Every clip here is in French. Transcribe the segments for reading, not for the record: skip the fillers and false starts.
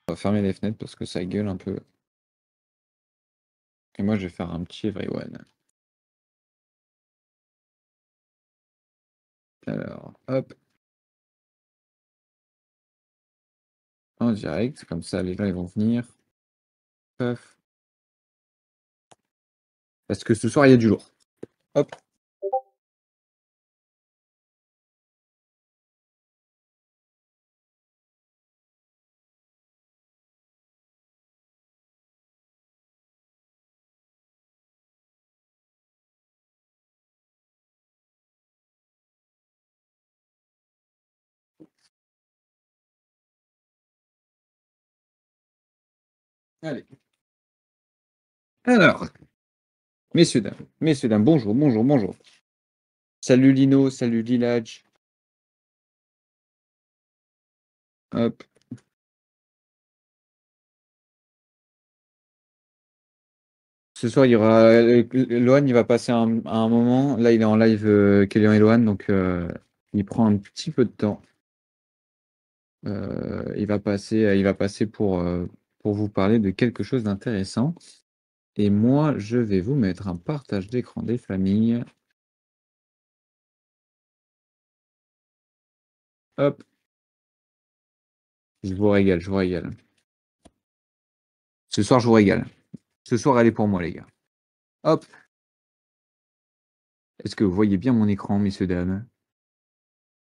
On va fermer les fenêtres parce que ça gueule un peu. Et moi, je vais faire un petit everyone. Alors, hop. En direct, comme ça, les gens ils vont venir. Paf. Parce que ce soir, il y a du lourd. Hop. Allez. Alors, messieurs, dames, bonjour, bonjour, bonjour. Salut Lino, salut Lilaj. Hop. Ce soir, il y aura Lohan, il va passer un moment. Là, il est en live, Kélian et Lohan, donc il prend un petit peu de temps. Il va passer pour vous parler de quelque chose d'intéressant. Et moi, je vais vous mettre un partage d'écran des familles. Hop. Je vous régale, je vous régale. Ce soir, je vous régale. Ce soir, elle est pour moi, les gars. Hop. Est-ce que vous voyez bien mon écran, messieurs, dames?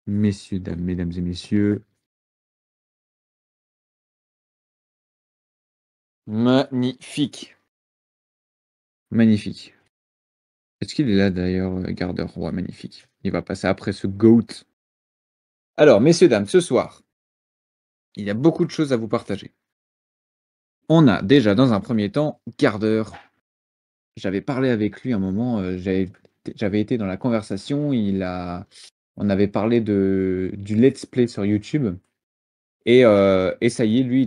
Messieurs, dames, mesdames et messieurs. Magnifique. Magnifique. Est-ce qu'il est là, d'ailleurs, Gardeur? Ouais, magnifique. Il va passer après ce GOAT. Alors, messieurs, dames, ce soir, il y a beaucoup de choses à vous partager. On a déjà, dans un premier temps, Gardeur. J'avais parlé avec lui un moment, j'avais été dans la conversation, on avait parlé du let's play sur YouTube et ça y est, lui,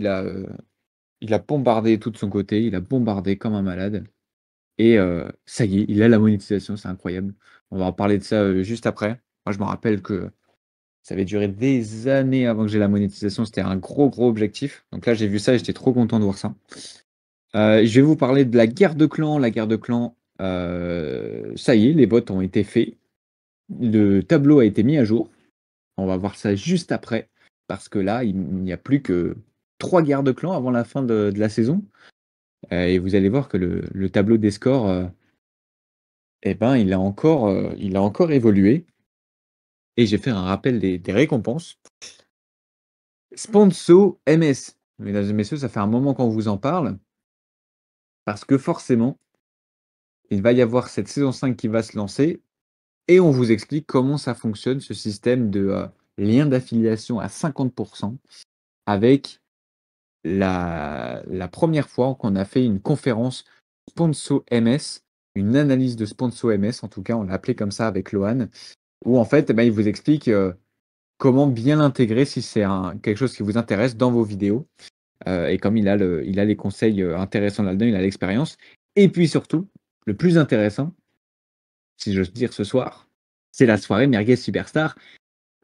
il a bombardé tout de son côté, il a bombardé comme un malade et ça y est, il a la monétisation, c'est incroyable. On va en parler de ça, juste après. Moi, je me rappelle que ça avait duré des années avant que j'ai la monétisation, c'était un gros, gros objectif. Donc là, j'ai vu ça et j'étais trop content de voir ça. Je vais vous parler de la guerre de clans. La guerre de clans, ça y est, les votes ont été faits. Le tableau a été mis à jour. On va voir ça juste après, parce que là, il n'y a plus que 3 guerres de clans avant la fin de la saison. Et vous allez voir que le tableau des scores, eh ben, il a encore évolué. Et je vais faire un rappel des récompenses. Sponso MS. Mesdames et messieurs, ça fait un moment qu'on vous en parle. Parce que forcément, il va y avoir cette saison 5 qui va se lancer. Et on vous explique comment ça fonctionne, ce système de lien d'affiliation à 50% avec la première fois qu'on a fait une conférence Sponso MS, une analyse de Sponso MS, en tout cas, on l'a appelé comme ça avec Lohan, où en fait, eh ben, il vous explique comment bien l'intégrer si c'est quelque chose qui vous intéresse dans vos vidéos. Et comme il a les conseils intéressants là-dedans, il a l'expérience. Et puis surtout, le plus intéressant, si j'ose dire ce soir, c'est la soirée Merguez Superstar.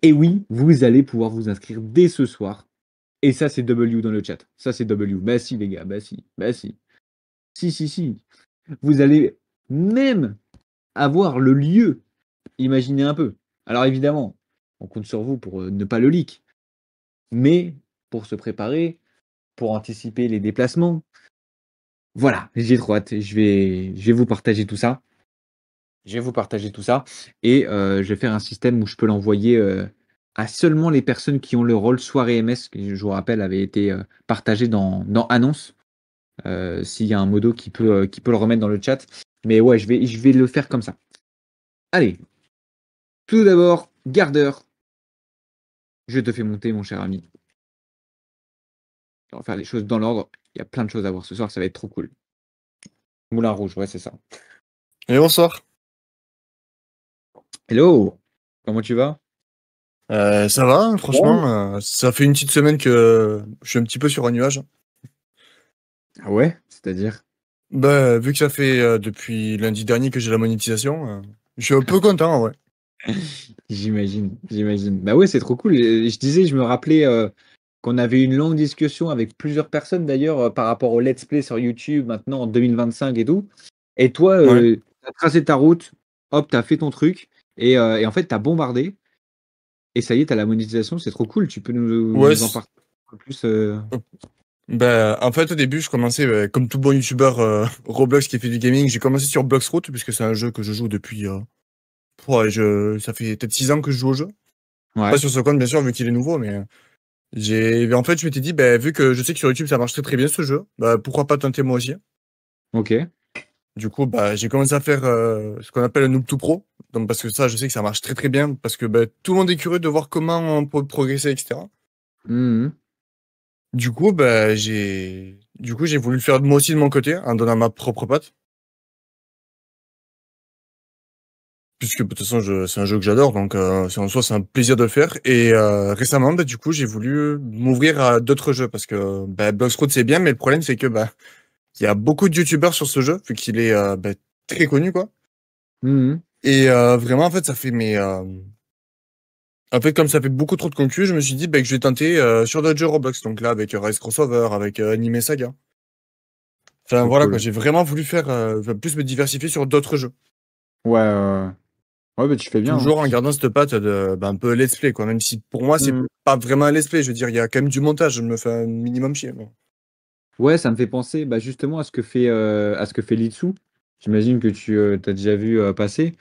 Et oui, vous allez pouvoir vous inscrire dès ce soir. Et ça, c'est W dans le chat. Ça, c'est W. Bah si, les gars, bah si, bah si. Si, si, si. Vous allez même avoir le lieu. Imaginez un peu. Alors évidemment, on compte sur vous pour ne pas le leak. Mais pour se préparer, pour anticiper les déplacements, voilà, j'ai trop hâte. Je vais vous partager tout ça. Je vais vous partager tout ça. Et je vais faire un système où je peux l'envoyer à seulement les personnes qui ont le rôle soirée MS, qui, je vous rappelle, avait été partagé dans Annonce. S'il y a un modo qui peut le remettre dans le chat. Mais ouais, je vais le faire comme ça. Allez. Tout d'abord, Gardeur. Je te fais monter, mon cher ami. On va faire les choses dans l'ordre. Il y a plein de choses à voir ce soir, ça va être trop cool. Moulin Rouge, ouais, c'est ça. Et bonsoir. Hello. Comment tu vas? Ça va, hein, franchement. Ça fait une petite semaine que je suis un petit peu sur un nuage. Ah ouais? C'est-à-dire? Bah, vu que ça fait depuis lundi dernier que j'ai la monétisation, je suis un peu content, ouais. J'imagine, j'imagine. Bah ouais, c'est trop cool. Je disais, je me rappelais qu'on avait une longue discussion avec plusieurs personnes d'ailleurs, par rapport au let's play sur YouTube maintenant en 2025 et tout. Et toi, Ouais. tu as tracé ta route, hop, tu as fait ton truc et en fait, tu as bombardé et ça y est, tu as la monétisation, c'est trop cool. Tu peux Ouais, nous en parler un peu plus, bah, en fait, au début, je commençais, comme tout bon youtubeur Roblox qui fait du gaming, j'ai commencé sur Bloxroot, puisque c'est un jeu que je joue depuis. Ouais, ça fait peut-être 6 ans que je joue au jeu. Pas Ouais, sur ce compte, bien sûr, vu qu'il est nouveau, mais en fait, je m'étais dit, bah, vu que je sais que sur YouTube ça marche très très bien ce jeu, bah, pourquoi pas tenter moi aussi. OK. Du coup, bah, j'ai commencé à faire ce qu'on appelle un noob to pro. Donc, parce que ça, je sais que ça marche très très bien, parce que bah, tout le monde est curieux de voir comment on peut progresser, etc. Mmh. Du coup, bah, j'ai voulu le faire moi aussi de mon côté, en donnant ma propre patte. Puisque de toute façon, c'est un jeu que j'adore, donc en soi, c'est un plaisir de le faire. Et récemment, bah, du coup, j'ai voulu m'ouvrir à d'autres jeux, parce que bah, Bloxroot, c'est bien, mais le problème, c'est que bah, il y a beaucoup de youtubeurs sur ce jeu, vu qu'il est bah, très connu, quoi. Mmh. Et vraiment, en fait, ça fait en fait, comme ça fait beaucoup trop de concus, je me suis dit bah, que je vais tenter sur d'autres jeux Roblox. Donc là, avec Rise Crossover, avec Anime Saga. Enfin Trop voilà quoi, cool. j'ai vraiment voulu faire plus me diversifier sur d'autres jeux. Ouais, ouais. Ouais, bah, tu fais bien, hein. Toujours en gardant cette patte de bah, un peu let's play quoi. Même si pour moi c'est Mmh. pas vraiment un let's play, je veux dire il y a quand même du montage, je me fais un minimum chier. Bon. Ouais, ça me fait penser, bah, justement à ce que fait Litsu. J'imagine que tu, as déjà vu, passer.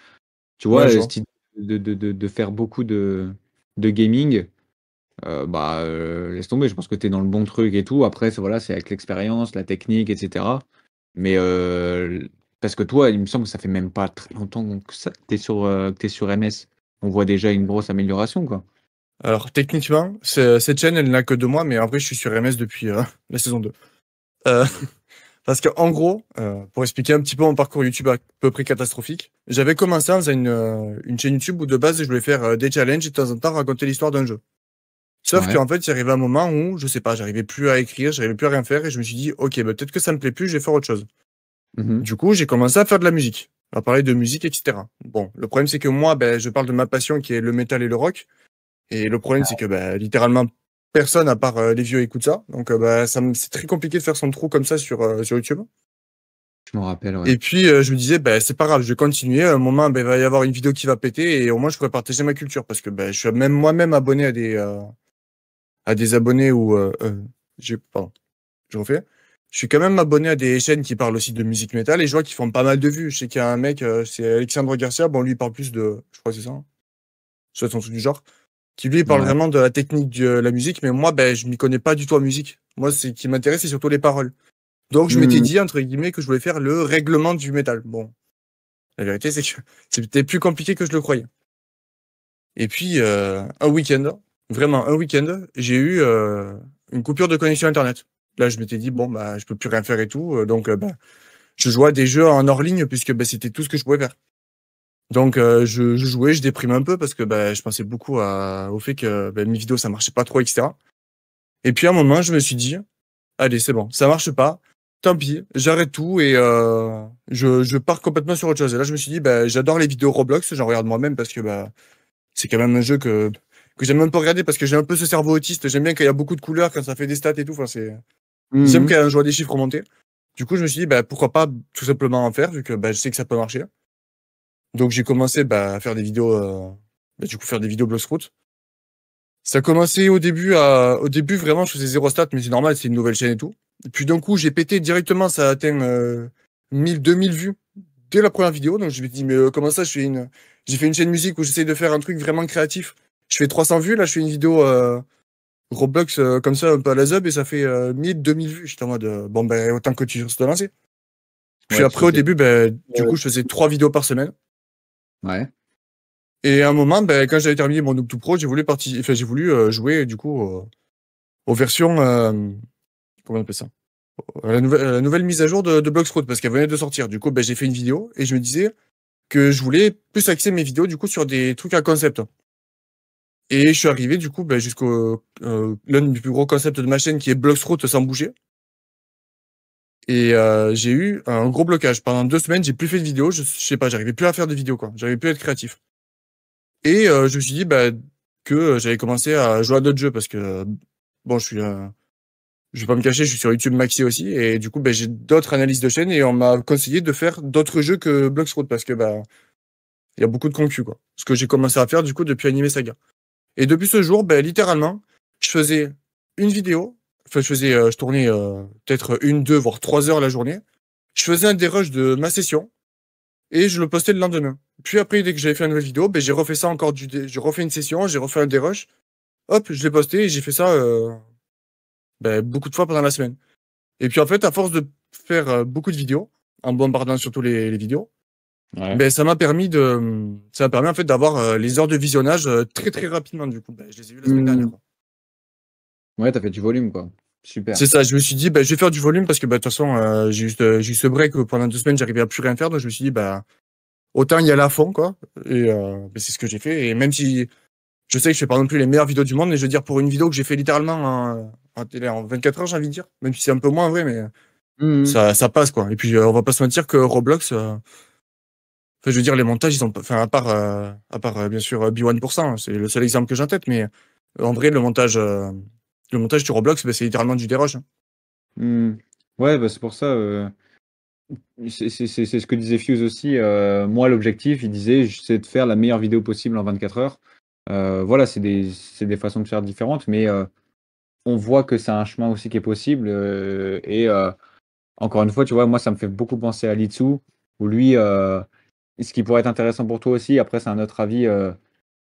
Tu vois, Ouais, je vois. cette idée de faire beaucoup de gaming, bah, laisse tomber, je pense que tu es dans le bon truc et tout. Après, voilà, c'est avec l'expérience, la technique, et cetera. Mais, parce que toi, il me semble que ça fait même pas très longtemps que ça que tu es sur MS. On voit déjà une grosse amélioration, quoi. Alors techniquement, cette chaîne elle n'a que 2 mois, mais en vrai je suis sur MS depuis la saison 2. Euh, Parce qu'en gros, pour expliquer un petit peu mon parcours YouTube à peu près catastrophique, j'avais commencé en faisant une chaîne YouTube où de base je voulais faire des challenges et de temps en temps raconter l'histoire d'un jeu. Sauf Ouais. qu'en fait, il arrivé un moment où, je sais pas, j'arrivais plus à écrire, j'arrivais plus à rien faire et je me suis dit, ok, bah, peut-être que ça me plaît plus, je vais faire autre chose. Mmh. Du coup, j'ai commencé à faire de la musique, à parler de musique, etc. Bon, le problème c'est que moi, ben, je parle de ma passion qui est le métal et le rock. Et le problème c'est que ben, littéralement, personne à part les vieux écoute ça. Donc bah, c'est très compliqué de faire son trou comme ça sur YouTube. Je m'en rappelle, ouais. Et puis, je me disais: «Beh, c'est pas grave, je vais continuer, à un moment, beh, il va y avoir une vidéo qui va péter et au moins je pourrais partager ma culture». Parce que, beh, je suis même moi-même abonné à des abonnés ou pardon, je refais. Je suis quand même abonné à des chaînes qui parlent aussi de musique métal et je vois qu'ils font pas mal de vues. Je sais qu'il y a un mec, c'est Alexandre Garcia, bon lui il parle plus de je crois que c'est ça, hein? Ça doit être un truc du genre, qui lui parle Ouais. vraiment de la technique de la musique, mais moi, beh, je m'y connais pas du tout en musique. Moi, ce qui m'intéresse, c'est surtout les paroles. Donc je m'étais Mmh. dit, entre guillemets, que je voulais faire le règlement du métal. Bon. La vérité, c'est que c'était plus compliqué que je le croyais. Et puis, un week-end, vraiment un week-end, j'ai eu, une coupure de connexion internet. Là, je m'étais dit: «Bon, bah, je peux plus rien faire et tout», donc bah, je jouais à des jeux en hors ligne puisque, bah, c'était tout ce que je pouvais faire. Donc je jouais, je déprimais un peu parce que, bah, je pensais beaucoup au fait que, bah, mes vidéos, ça marchait pas trop et cetera. Et puis à un moment, je me suis dit: «Allez, c'est bon, ça marche pas, tant pis, j'arrête tout et je pars complètement sur autre chose». Et là, je me suis dit: «Bah, j'adore les vidéos Roblox», j'en regarde moi-même parce que, bah, c'est quand même un jeu que j'aime un peu regarder parce que j'ai un peu ce cerveau autiste. J'aime bien quand il y a beaucoup de couleurs, quand ça fait des stats et tout. Enfin, j'aime Mmh. quand je vois des chiffres remonter. Du coup, je me suis dit, bah, pourquoi pas tout simplement en faire, vu que bah, je sais que ça peut marcher. Donc, j'ai commencé bah, à faire des vidéos, bah, du coup, faire des vidéos Bloxroot. Ça a commencé au début, vraiment, je faisais zéro stats, mais c'est normal, c'est une nouvelle chaîne et tout. Et puis, d'un coup, j'ai pété directement, ça a atteint 1000, 2000 vues dès la première vidéo. Donc, je me dis, mais comment ça, j'ai fait une chaîne musique où j'essaie de faire un truc vraiment créatif. Je fais 300 vues, là, je fais une vidéo Roblox comme ça, un peu à la zub, et ça fait 1000, 2000 vues. J'étais en mode, bon, ben, autant que tu te lancer. Puis Ouais, tu après, au t'es début, ben, du coup, je faisais 3 vidéos par semaine. ouais. Et à un moment, ben, quand j'avais terminé mon Noob to Pro, j'ai voulu jouer, du coup, aux versions, comment on appelle ça? À la nouvelle mise à jour de Bloxroot, parce qu'elle venait de sortir. Du coup, ben, j'ai fait une vidéo et je me disais que je voulais plus axer mes vidéos, du coup, sur des trucs à concept. Et je suis arrivé, du coup, ben, jusqu'au l'un des plus gros concepts de ma chaîne qui est Bloxroot sans bouger. Et j'ai eu un gros blocage. Pendant 2 semaines, j'ai plus fait de vidéos. Je sais pas, j'arrivais plus à faire de vidéos, quoi. J'arrivais plus à être créatif. Et je me suis dit, bah, que j'allais commencer à jouer à d'autres jeux parce que bon, je vais pas me cacher, je suis sur YouTube Maxi aussi, et du coup, ben, j'ai d'autres analyses de chaîne, et on m'a conseillé de faire d'autres jeux que Bloxroute, parce que, bah, il y a beaucoup de concus, quoi. Ce que j'ai commencé à faire, du coup, depuis Anime Saga. Et depuis ce jour, ben, littéralement, je faisais une vidéo, enfin, je tournais, peut-être 1, 2, voire 3 heures la journée. Je faisais un dérush de ma session, et je le postais le lendemain. Puis après, dès que j'avais fait une nouvelle vidéo, ben, j'ai refait ça encore j'ai refait une session, j'ai refait un dérush. Hop, je l'ai posté, et j'ai fait ça, ben, beaucoup de fois pendant la semaine. Et puis en fait, à force de faire beaucoup de vidéos, en bombardant surtout les vidéos, Ouais. ben ça m'a permis en fait d'avoir les heures de visionnage très très rapidement du coup. Ben, je les ai eu la semaine dernière, Mmh. quoi. Ouais, tu as fait du volume, quoi. Super. C'est ça, je me suis dit, ben, je vais faire du volume parce que ben, de toute façon, j'ai eu ce break où pendant 2 semaines, j'arrivais à plus rien faire. Donc je me suis dit, bah, autant y aller à fond, quoi. Et ben, c'est ce que j'ai fait. Et même si je sais que je fais pas non plus les meilleures vidéos du monde, mais je veux dire, pour une vidéo que j'ai fait littéralement en 24 heures, j'ai envie de dire, même si c'est un peu moins vrai, mais Mmh. ça passe, quoi. Et puis, on va pas se mentir que Roblox, enfin, je veux dire, les montages, ils ont pas, enfin, à part, bien sûr, B1%, hein, c'est le seul exemple que j'ai en tête, mais en vrai, le montage sur Roblox, ben, c'est littéralement du dérush, hein. Mmh. Ouais, bah, c'est pour ça, c'est ce que disait Fuse aussi, moi l'objectif, il disait: «C'est de faire la meilleure vidéo possible en 24 heures». Voilà, c'est des façons de faire différentes, mais on voit que c'est un chemin aussi qui est possible, et encore une fois, tu vois, moi ça me fait beaucoup penser à Litsu, où lui, ce qui pourrait être intéressant pour toi aussi, après c'est un autre avis,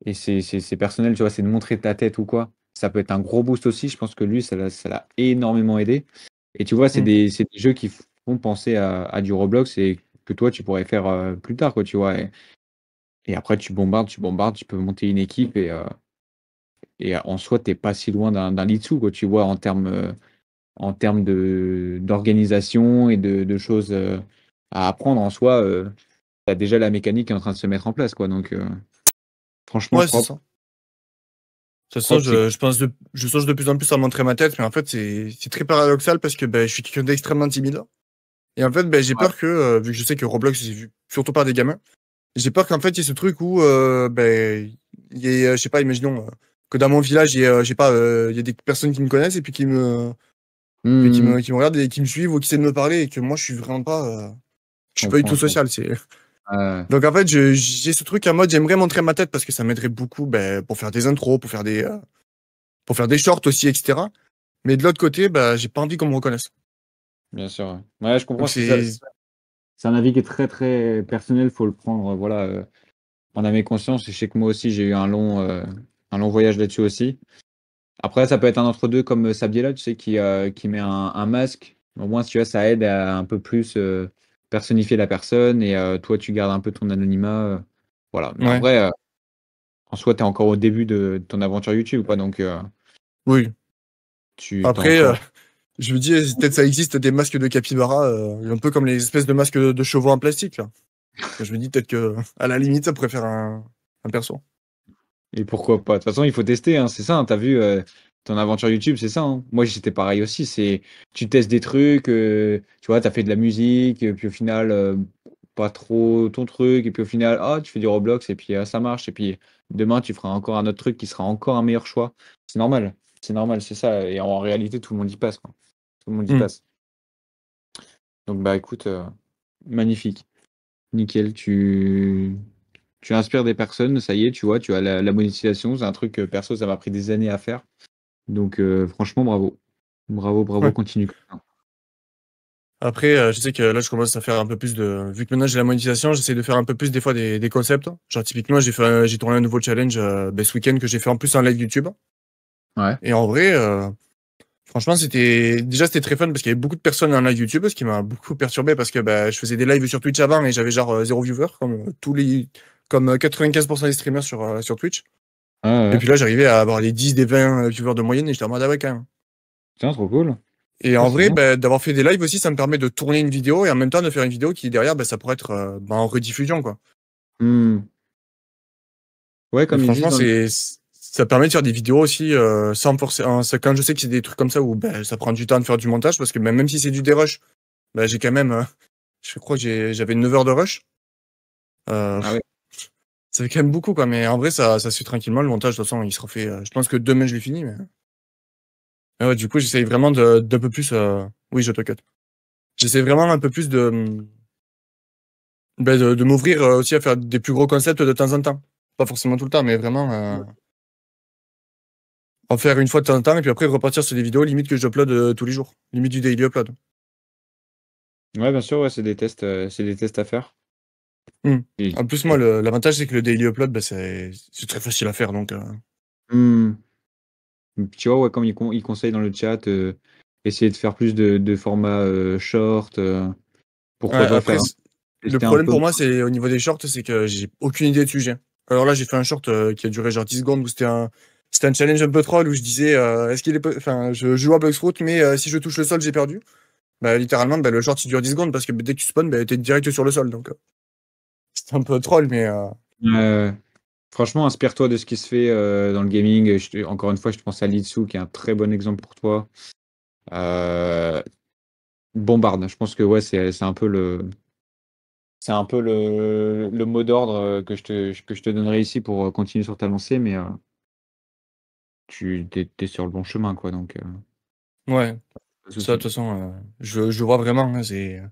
et c'est personnel, tu vois? C'est de montrer ta tête ou quoi. Ça peut être un gros boost aussi, je pense que lui ça l'a énormément aidé, et tu vois, c'est Mmh. des jeux qui font penser à du Roblox et que toi tu pourrais faire, plus tard, quoi, tu vois? Et après tu bombardes, tu peux monter une équipe, et en soi, tu es pas si loin d'un Litsu, quoi, tu vois? En termes d'organisation et de choses, à apprendre en soi, tu as déjà la mécanique qui est en train de se mettre en place, quoi, donc franchement Ouais, c'est propre, ça. De toute façon, propre, c'est je songe de plus en plus à montrer ma tête, mais en fait, c'est très paradoxal parce que, ben, je suis quelqu'un d'extrêmement timide. Et en fait, ben, j'ai ouais. peur que, vu que je sais que Roblox, c'est vu surtout par des gamins, j'ai peur qu'en fait, il y ait ce truc où, ben, il y ait, je sais pas, imaginons, que dans mon village, il y ait, je sais pas, il y a des personnes qui me connaissent et puis Mmh. qui me regardent et qui me suivent ou qui essaient de me parler et que moi, je suis vraiment pas, Je je suis pas du tout comprends, je comprends. social. C'est Ouais, donc en fait, j'ai ce truc en mode, j'aimerais montrer ma tête parce que ça m'aiderait beaucoup, ben, pour faire des intros, pour faire des shorts aussi, et cetera. Mais de l'autre côté, bah, j'ai pas envie qu'on me reconnaisse. bien sûr, ouais. Ouais, je comprends, Donc c'est un avis qui est très, très personnel, faut le prendre, voilà, en âme et conscience, et je sais que moi aussi j'ai eu un long voyage là-dessus aussi. Après, ça peut être un entre-deux comme, Sabiela, tu sais, qui met un masque. Au moins, tu vois, ça aide à un peu plus, personnifier la personne, et toi, tu gardes un peu ton anonymat, voilà. Mais en ouais, vrai, en soi, tu es encore au début de ton aventure YouTube, quoi, donc oui. tu as Après, encore je me dis, peut-être ça existe des masques de capybara, un peu comme les espèces de masques de chevaux en plastique, là. Je me dis peut-être que, à la limite, ça pourrait faire un perso. et pourquoi pas? De toute façon, il faut tester, hein, c'est ça, hein, tu vu, ton aventure YouTube, c'est ça, hein. Moi, j'étais pareil aussi, c'est tu testes des trucs, tu vois, tu as fait de la musique, puis au final, pas trop ton truc, et puis au final, ah, tu fais du Roblox, et puis, ça marche, et puis demain, tu feras encore un autre truc qui sera encore un meilleur choix. C'est normal, c'est ça, et en réalité, tout le monde y passe, quoi. Tout le monde y Mmh. passe. Donc bah, écoute, magnifique, nickel, tu inspires des personnes, ça y est, tu vois, tu as la monétisation, c'est un truc, perso, ça m'a pris des années à faire. Donc franchement bravo. Bravo, bravo, Ouais. continue comme ça. Après, je sais que là, je commence à faire un peu plus de vu que maintenant j'ai la monétisation, j'essaie de faire un peu plus des fois des concepts. Genre typiquement, j'ai tourné un nouveau challenge, bah, ce week-end que j'ai fait en plus en live YouTube Ouais. et en vrai, franchement, c'était très fun parce qu'il y avait beaucoup de personnes en live YouTube, ce qui m'a beaucoup perturbé parce que, bah, je faisais des lives sur Twitch avant et j'avais genre, 0 viewer comme 95% des streamers sur Twitch. Ouais, Et ouais. puis là, j'arrivais à avoir les 10 des 20, viewers de moyenne et j'étais en mode: «Ah ouais, quand même». Tiens, trop cool. Et Ah, en c'est vrai, bien. bah, d'avoir fait des lives aussi, ça me permet de tourner une vidéo et en même temps de faire une vidéo qui derrière, bah, ça pourrait être, bah, en rediffusion, quoi. Mmh. Ouais, Et comme ils disent franchement, dans le ça permet de faire des vidéos aussi, sans forcément quand je sais que c'est des trucs comme ça où, bah, ça prend du temps de faire du montage parce que, bah, même si c'est du dérush, bah, j'ai quand même, je crois que j'avais 9 heures de rush. Heu, ah ouais. Ça fait quand même beaucoup, quoi, mais en vrai, ça se fait tranquillement. Le montage, de toute façon, il se refait, je pense que demain, je l'ai fini, mais Ah ouais, du coup, j'essaye vraiment d'un peu plus. Oui, je te cut. J'essaie vraiment un peu plus de m'ouvrir aussi à faire des plus gros concepts de temps en temps. Pas forcément tout le temps, mais vraiment en faire une fois de temps en temps et puis après repartir sur des vidéos limite que j'upload tous les jours. Limite du daily upload. Ouais, bien sûr, ouais, c'est des tests à faire. Hmm. Et- En plus, moi, l'avantage, c'est que le daily upload, bah, c'est très facile à faire. Donc, Hmm. Tu vois, ouais, comme il conseille dans le chat, essayer de faire plus de formats short. ouais, Pourquoi pas après, faire le tester un problème peu. pour moi, c'est au niveau des shorts, c'est que j'ai aucune idée de sujet. Alors là, j'ai fait un short qui a duré genre 10 secondes où c'était un challenge un peu troll où je disais est-ce qu'il est enfin je joue à Bloxfruit mais si je touche le sol, j'ai perdu. Bah littéralement bah, le short il dure 10 secondes parce que dès que tu spawns, bah, t'es direct sur le sol donc c'était un peu troll mais Euh, Franchement, inspire-toi de ce qui se fait dans le gaming. Encore une fois, je te pense à Litsu, qui est un très bon exemple pour toi. Euh, Bombarde. Je pense que ouais, c'est un peu le mot d'ordre que je te donnerai ici pour continuer sur ta lancée, mais tu t'es sur le bon chemin, quoi. Donc, ouais, pas de ça de souci. toute façon je vois vraiment hein, c'est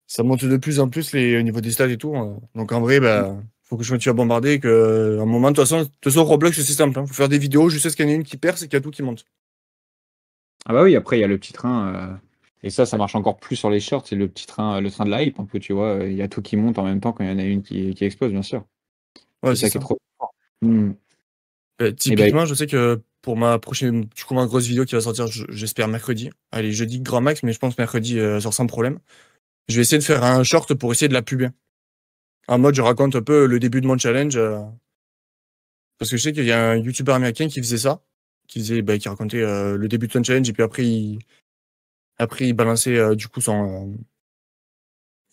ça monte de plus en plus les au niveau des stats et tout. Donc en vrai bah faut que je continue à bombarder et que à un moment de toute façon Roblox c'est simple hein. Faut faire des vidéos, je sais ce qu'il y en a une qui perce et qu'il y a tout qui monte. Ah bah oui, après, il y a le petit train. Et ça marche encore plus sur les shorts. C'est le train de la hype, un peu, tu vois. Il y a tout qui monte en même temps quand il y en a une qui explose, bien sûr. Ouais, C'est c'est ça qui est ça. trop fort. Hmm. Et ben, Typiquement, je sais que pour ma prochaine, du coup, ma grosse vidéo qui va sortir, j'espère mercredi. Allez, jeudi grand max, mais je pense mercredi sort sans problème. Je vais essayer de faire un short pour essayer de la puber. En mode, je raconte un peu le début de mon challenge, parce que je sais qu'il y a un YouTuber américain qui faisait ça, qui racontait le début de son challenge et puis après il balançait du coup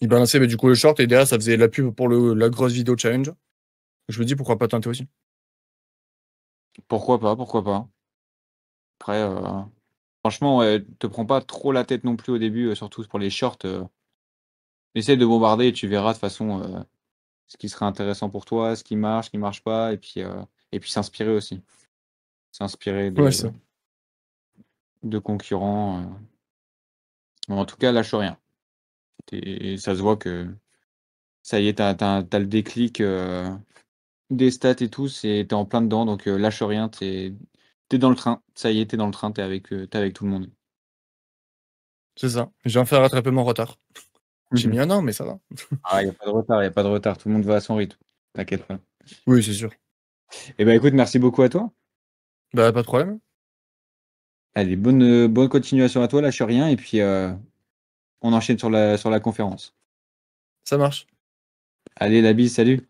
il balançait du coup le short et derrière ça faisait la pub pour la grosse vidéo challenge. Je me dis pourquoi pas tenter aussi. pourquoi pas, pourquoi pas. Après, franchement, ouais, te prends pas trop la tête non plus au début, surtout pour les shorts. Essaie de bombarder et tu verras de toute façon ce qui serait intéressant pour toi, ce qui marche pas, et puis s'inspirer aussi. S'inspirer Ouais, c'est ça. de concurrents. Bon, en tout cas, lâche rien. Et ça se voit que ça y est, t'as le déclic des stats et tout, t'es en plein dedans, donc lâche rien, t'es dans le train. Ça y est, t'es dans le train, t'es avec tout le monde. C'est ça. Je vais en faire rattraper mon retard. J'ai mis un an, mais ça va. Ah, il n'y a pas de retard, il n'y a pas de retard. Tout le monde va à son rythme. T'inquiète pas. Oui, c'est sûr. Eh ben écoute, merci beaucoup à toi. Bah, pas de problème. Allez, bonne continuation à toi, lâche rien, et puis on enchaîne sur la conférence. Ça marche. Allez, la bise, salut.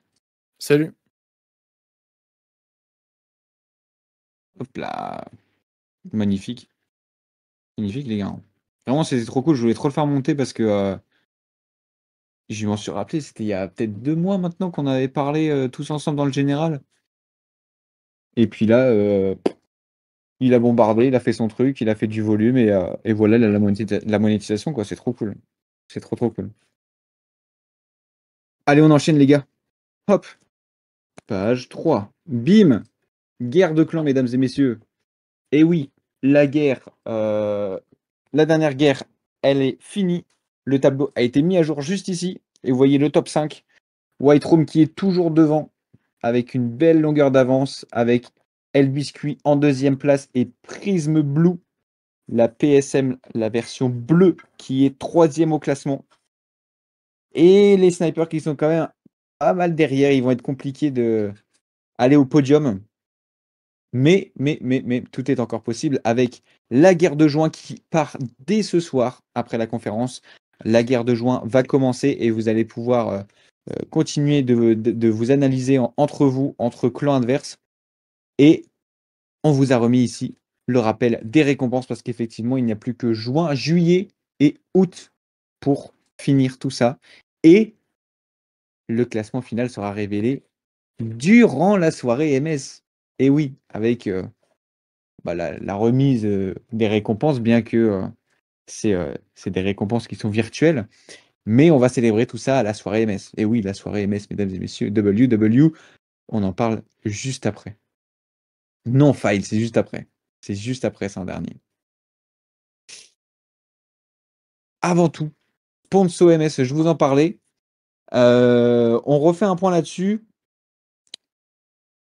Salut. Hop là. Magnifique. Magnifique, les gars. Vraiment, c'était trop cool. Je voulais trop le faire monter parce que je m'en suis rappelé, c'était il y a peut-être 2 mois maintenant qu'on avait parlé tous ensemble dans le général. Et puis là, il a bombardé, il a fait son truc, il a fait du volume, et voilà la monétisation, quoi. C'est trop cool. C'est trop, trop cool. Allez, on enchaîne, les gars. Hop. Page 3. Bim! Guerre de clans, mesdames et messieurs. Et oui, la guerre, la dernière guerre, elle est finie. Le tableau a été mis à jour juste ici. Et vous voyez le top 5. White Room qui est toujours devant, avec une belle longueur d'avance, avec El Biscuit en deuxième place et Prism Blue, la PSM, la version bleue, qui est troisième au classement. Et les snipers qui sont quand même pas mal derrière. Ils vont être compliqués de aller au podium. Mais, tout est encore possible avec la guerre de juin qui part dès ce soir après la conférence. La guerre de juin va commencer et vous allez pouvoir continuer de vous analyser entre vous, entre clans adverses. Et on vous a remis ici le rappel des récompenses parce qu'effectivement, il n'y a plus que juin, juillet et août pour finir tout ça. Et le classement final sera révélé durant la soirée MS. Et oui, avec la remise des récompenses, bien que c'est des récompenses qui sont virtuelles, mais on va célébrer tout ça à la soirée MS. Et oui, la soirée MS, mesdames et messieurs, WW, on en parle juste après. Non, File, c'est juste après. C'est juste après, c'est un dernier. avant tout, Sponso MS, je vous en parlais. On refait un point là-dessus.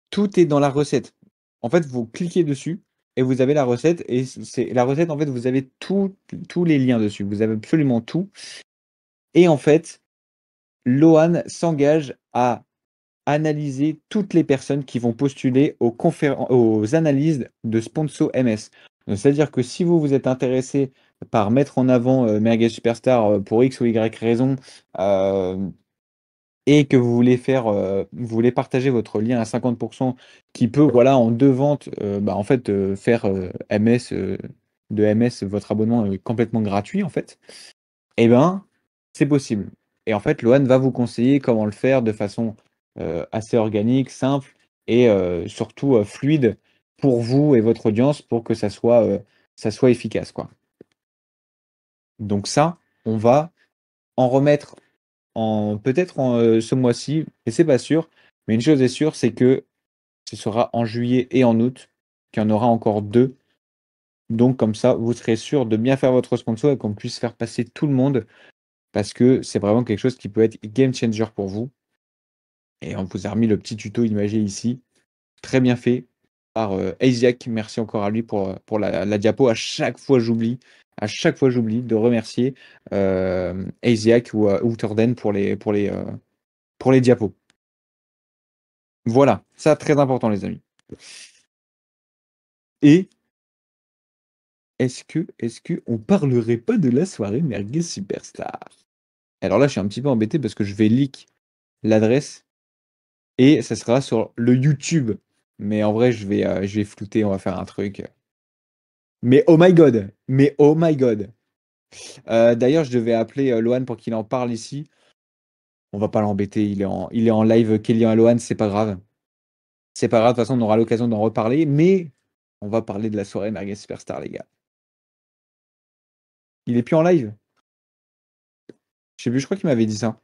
Tout est dans la recette. En fait, vous cliquez dessus et vous avez la recette. Et c'est la recette, en fait, vous avez tous les liens dessus. Vous avez absolument tout. Et en fait, Loan s'engage à analyser toutes les personnes qui vont postuler aux analyses de Sponso MS. C'est-à-dire que si vous vous êtes intéressé par mettre en avant Merguez Superstar pour X ou Y raison, et que vous voulez partager votre lien à 50% qui peut, voilà, en 2 ventes, en fait, faire de MS votre abonnement complètement gratuit, en fait, eh ben, c'est possible. Et en fait, Loan va vous conseiller comment le faire de façon assez organique, simple et surtout fluide pour vous et votre audience pour que ça soit efficace, quoi. Donc ça, on va en remettre peut-être ce mois-ci, mais c'est pas sûr. Mais une chose est sûre, c'est que ce sera en juillet et en août qu'il y en aura encore 2. Donc comme ça, vous serez sûr de bien faire votre sponsor et qu'on puisse faire passer tout le monde parce que c'est vraiment quelque chose qui peut être game changer pour vous. Et on vous a remis le petit tuto imagé ici, très bien fait par Asiac. Merci encore à lui pour la diapo. À chaque fois j'oublie de remercier Asiac ou Outerden pour les diapos. Voilà, ça très important les amis. Et est-ce que on parlerait pas de la soirée Merguez Superstar? Alors là, je suis un petit peu embêté parce que je vais leak l'adresse et ça sera sur le YouTube. Mais en vrai, je vais flouter, on va faire un truc. Mais oh my god! Mais oh my god! D'ailleurs, je devais appeler Loan pour qu'il en parle ici. On va pas l'embêter, il est en live Kélian et Loan, c'est pas grave. C'est pas grave, de toute façon, on aura l'occasion d'en reparler, mais on va parler de la soirée Merguez Superstar, les gars. Il est plus en live? Je sais plus, je crois qu'il m'avait dit ça.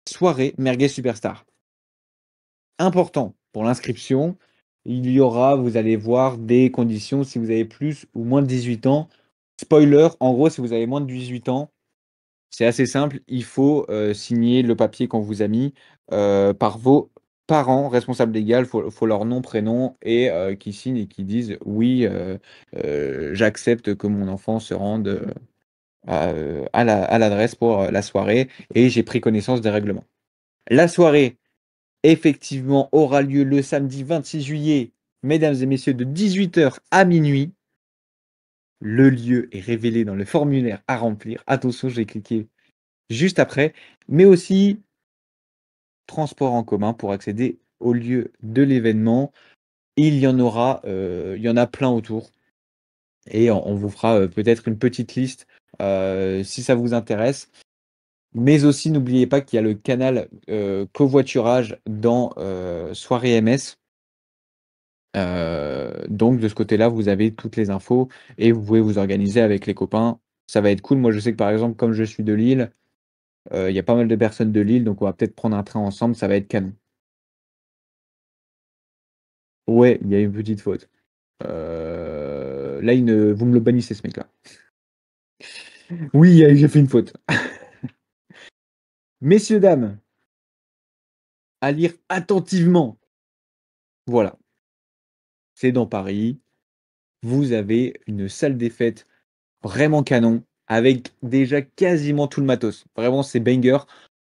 Soirée Merguez Superstar. Important pour l'inscription. Il y aura, vous allez voir, des conditions si vous avez plus ou moins de 18 ans. Spoiler, en gros, si vous avez moins de 18 ans, c'est assez simple. Il faut signer le papier qu'on vous a mis par vos parents responsables légaux. Il faut leur nom, prénom et qui signent et qui disent oui, j'accepte que mon enfant se rende à l'adresse pour la soirée et j'ai pris connaissance des règlements. La soirée, effectivement, aura lieu le samedi 26 juillet, mesdames et messieurs, de 18h à minuit. Le lieu est révélé dans le formulaire à remplir. Attention, j'ai cliqué juste après, mais aussi transport en commun pour accéder au lieu de l'événement. Il y en aura, il y en a plein autour. Et on vous fera peut-être une petite liste si ça vous intéresse. Mais aussi, n'oubliez pas qu'il y a le canal covoiturage dans Soirée MS. Donc de ce côté-là, vous avez toutes les infos et vous pouvez vous organiser avec les copains. Ça va être cool. Moi, je sais que par exemple, comme je suis de Lille, il y a pas mal de personnes de Lille, donc on va peut-être prendre un train ensemble, ça va être canon. Ouais, il y a une petite faute. Là, vous me le bannissez, ce mec-là. Oui, j'ai fait une faute. Messieurs, dames, à lire attentivement. Voilà, c'est dans Paris. Vous avez une salle des fêtes vraiment canon, avec déjà quasiment tout le matos. Vraiment, c'est banger.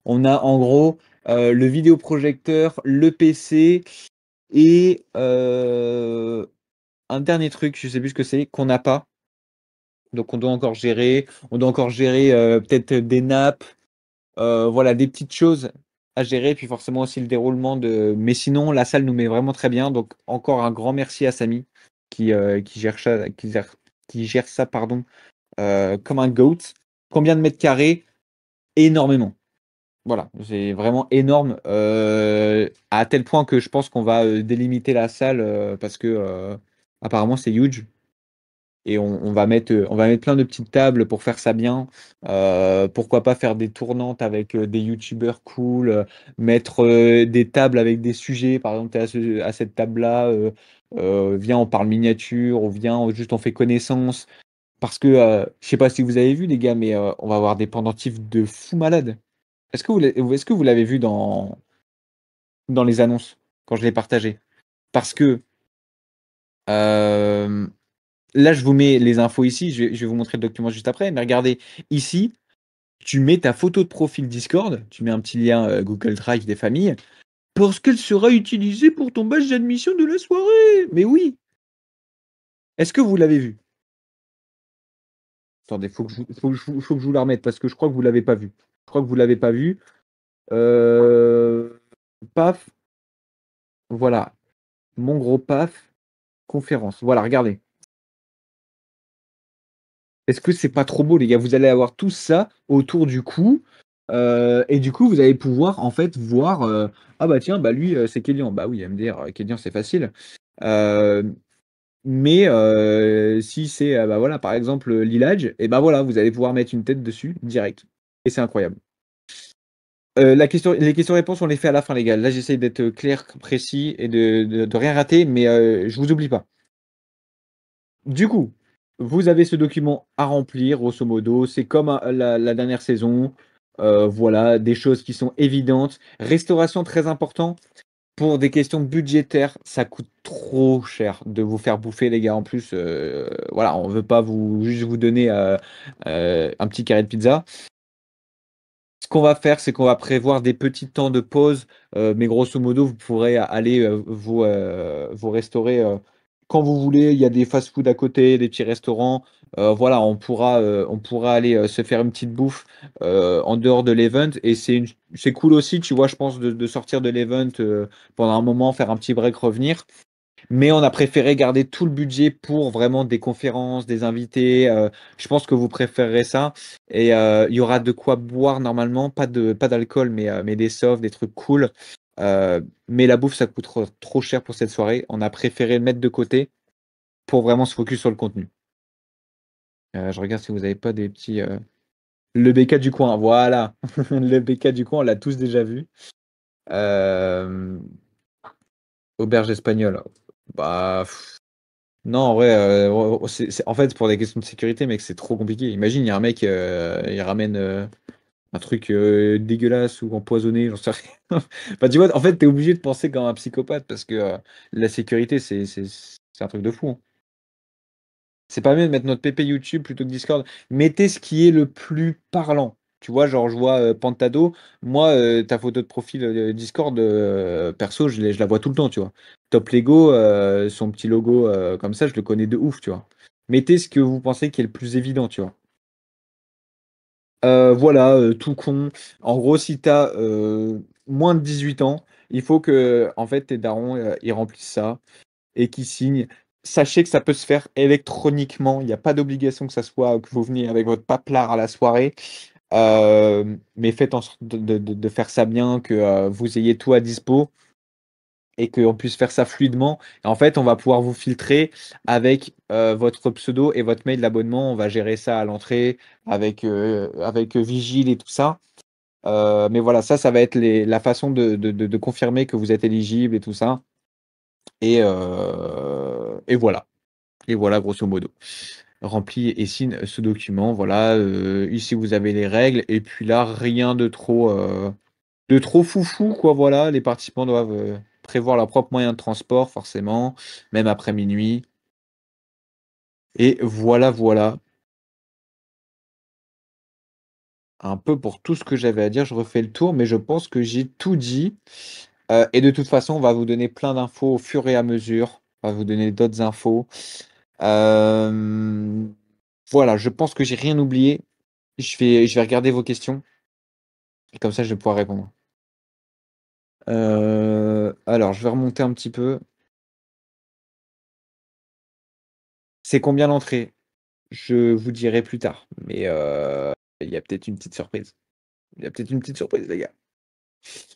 On a en gros le vidéoprojecteur, le PC et un dernier truc, je sais plus ce que c'est, qu'on n'a pas. Donc on doit encore gérer. On doit encore gérer peut-être des nappes, voilà, des petites choses à gérer. Puis forcément aussi le déroulement de. Mais sinon, la salle nous met vraiment très bien. Donc encore un grand merci à Samy qui gère ça, qui gère ça, pardon, comme un goat. Combien de mètres carrés? Énormément. Voilà, c'est vraiment énorme. À tel point que je pense qu'on va délimiter la salle parce que apparemment c'est huge. Et on va mettre plein de petites tables pour faire ça bien. Pourquoi pas faire des tournantes avec des youtubeurs cool, mettre des tables avec des sujets. Par exemple, tu es à cette table-là, viens, on parle miniature, ou viens, juste on fait connaissance. Parce que, je sais pas si vous avez vu les gars, mais, on va avoir des pendentifs de fou malade. Est-ce que vous l'avez vu dans les annonces, quand je l'ai partagé? Parce que, hem, là, je vous mets les infos ici, je vais vous montrer le document juste après, mais regardez, ici, tu mets ta photo de profil Discord, tu mets un petit lien, Google Drive des familles, parce qu'elle sera utilisée pour ton badge d'admission de la soirée! Mais oui! Est-ce que vous l'avez vu? Attendez, faut que je vous la remette parce que je crois que vous l'avez pas vu. Je crois que vous l'avez pas vu. Paf, voilà, mon gros paf, conférence. Voilà, regardez. Est-ce que c'est pas trop beau, les gars? Vous allez avoir tout ça autour du cou, et du coup, vous allez pouvoir, en fait, voir, «Ah bah tiens, bah lui, c'est Kélian». Bah oui, MDR, Kélian, c'est facile. Heu, mais si c'est, bah voilà, par exemple, Lilaj et bah voilà, vous allez pouvoir mettre une tête dessus direct et c'est incroyable. Les questions-réponses, on les fait à la fin, les gars. Là, j'essaye d'être, clair, précis et de rien rater, mais je vous oublie pas. Du coup, vous avez ce document à remplir, grosso modo. C'est comme la dernière saison. Voilà, des choses qui sont évidentes. Restauration, très important. Pour des questions budgétaires, ça coûte trop cher de vous faire bouffer, les gars. En plus, voilà, on veut pas juste vous donner un petit carré de pizza. Ce qu'on va faire, c'est qu'on va prévoir des petits temps de pause, mais grosso modo, vous pourrez aller, vous restaurer, quand vous voulez. Il y a des fast-food à côté, des petits restaurants, voilà, on pourra aller, se faire une petite bouffe, en dehors de l'event et c'est cool aussi, tu vois? Je pense de sortir de l'event, pendant un moment, faire un petit break, revenir. Mais on a préféré garder tout le budget pour vraiment des conférences, des invités, je pense que vous préférerez ça et il y aura de quoi boire normalement, pas d'alcool, mais des softs, des trucs cool, mais la bouffe, ça coûte trop cher pour cette soirée. On a préféré le mettre de côté pour vraiment se focus sur le contenu. Je regarde si vous avez pas des petits, le BK du coin, voilà! Le BK du coin, on l'a tous déjà vu. Hem, auberge espagnole, bah non, en vrai, c'est en fait, c'est pour des questions de sécurité, mec, c'est trop compliqué. Imagine, il y a un mec, il ramène, un truc, dégueulasse ou empoisonné, j'en sais rien. Enfin, tu vois? En fait, tu es obligé de penser comme un psychopathe parce que, la sécurité, c'est un truc de fou, hein. C'est pas mieux de mettre notre PP YouTube plutôt que Discord. Mettez ce qui est le plus parlant. Tu vois? Genre, je vois, Pantado. Moi, ta photo de profil, Discord, perso, je la vois tout le temps, tu vois? Top Lego, son petit logo, comme ça, je le connais de ouf, tu vois? Mettez ce que vous pensez qui est le plus évident, tu vois? Voilà, tout con. En gros, si tu as, moins de 18 ans, il faut que en fait, tes darons, ils remplissent ça et qu'ils signent. Sachez que ça peut se faire électroniquement. Il y a pas d'obligation que ça soit que vous veniez avec votre paplard à la soirée. Mais faites en sorte de faire ça bien, que, vous ayez tout à dispo et qu'on puisse faire ça fluidement. Et en fait, on va pouvoir vous filtrer avec, votre pseudo et votre mail d'abonnement. On va gérer ça à l'entrée avec Vigile et tout ça. Mais voilà, ça va être la façon de confirmer que vous êtes éligible et tout ça et voilà. Et voilà, grosso modo. Remplis et signe ce document, voilà, ici vous avez les règles et puis là, rien de trop foufou quoi, voilà. Les participants doivent, prévoir leurs propres moyens de transport forcément, même après minuit et voilà, voilà, un peu pour tout ce que j'avais à dire. Je refais le tour, mais je pense que j'ai tout dit, et de toute façon, on va vous donner plein d'infos au fur et à mesure. On va vous donner d'autres infos. Hem, voilà, je pense que j'ai rien oublié. Je vais regarder vos questions et comme ça, je vais pouvoir répondre. Alors, je vais remonter un petit peu. C'est combien l'entrée? Je vous dirai plus tard, mais il y a peut-être une petite surprise. Il y a peut-être une petite surprise, les gars.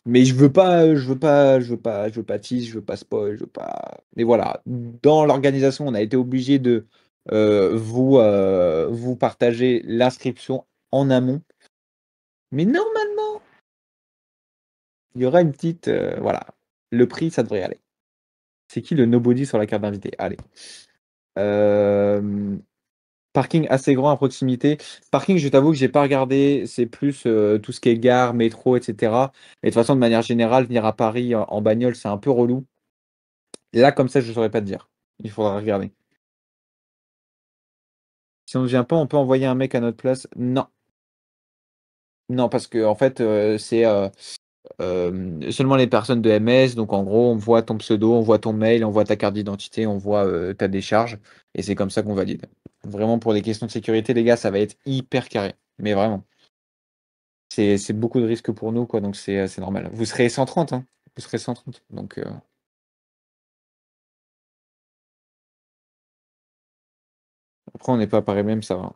Mais je veux pas tease, je veux pas spoil, je veux pas mais voilà, dans l'organisation, on a été obligé de, vous partager l'inscription en amont, mais normalement, il y aura une petite, voilà. Le prix, ça devrait aller. C'est qui le nobody sur la carte d'invité? Allez. Hem Parking assez grand à proximité. Parking, je t'avoue que j'ai pas regardé. C'est plus tout ce qui est gare, métro, etc. Et de toute façon, de manière générale, venir à Paris en bagnole, c'est un peu relou. Là, comme ça, je saurais pas te dire. Il faudra regarder. Si on ne vient pas, on peut envoyer un mec à notre place. Non, non, parce que en fait, c'est seulement les personnes de MS. Donc en gros, on voit ton pseudo, on voit ton mail, on voit ta carte d'identité, on voit ta décharge, et c'est comme ça qu'on valide. Vraiment, pour des questions de sécurité, les gars, ça va être hyper carré. Mais vraiment, c'est beaucoup de risques pour nous, quoi. Donc c'est normal. Vous serez 130, hein. Vous serez 130. Donc après, on n'est pas à Paris même, ça va.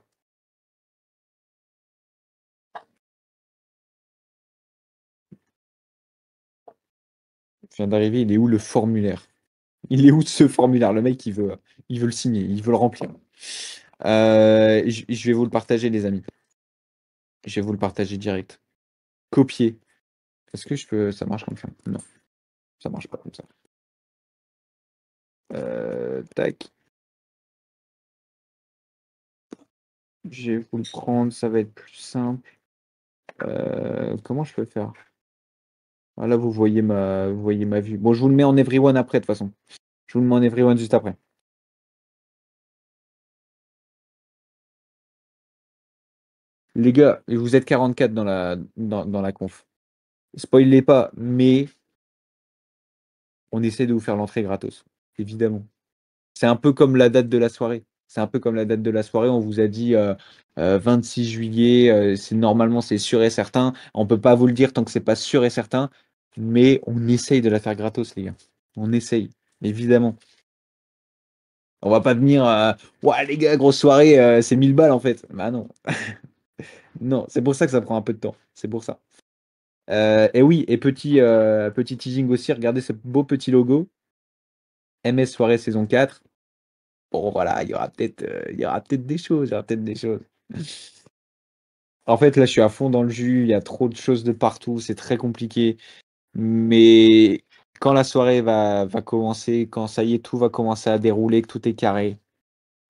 Je viens d'arriver, il est où le formulaire? Il est où ce formulaire? Le mec, il veut le signer, il veut le remplir. Je vais vous le partager, les amis. Je vais vous le partager direct. Copier. Est-ce que je peux. Ça marche comme ça? Non, ça marche pas comme ça. Tac. Je vais vous le prendre, ça va être plus simple. Comment je peux faire? Ah, là, vous voyez ma vue. Bon, je vous le mets en everyone après, de toute façon. Je vous le mets en everyone juste après. Les gars, vous êtes 44 dans la conf. Spoilez pas, mais on essaie de vous faire l'entrée gratos. Évidemment. C'est un peu comme la date de la soirée. C'est un peu comme la date de la soirée. On vous a dit 26 juillet. Normalement, c'est sûr et certain. On peut pas vous le dire tant que c'est pas sûr et certain. Mais on essaye de la faire gratos, les gars. On essaye, évidemment. On va pas venir. Ouais, les gars, grosse soirée, c'est 1000 balles en fait. Bah non. Non, c'est pour ça que ça prend un peu de temps. C'est pour ça. Et oui, et petit teasing aussi, regardez ce beau petit logo. MS Soirée saison 4. Bon, voilà, il y aura peut-être des choses. Il y aura peut-être des choses. En fait, là, je suis à fond dans le jus. Il y a trop de choses de partout. C'est très compliqué. Mais quand la soirée va commencer, quand ça y est, tout va commencer à dérouler, que tout est carré,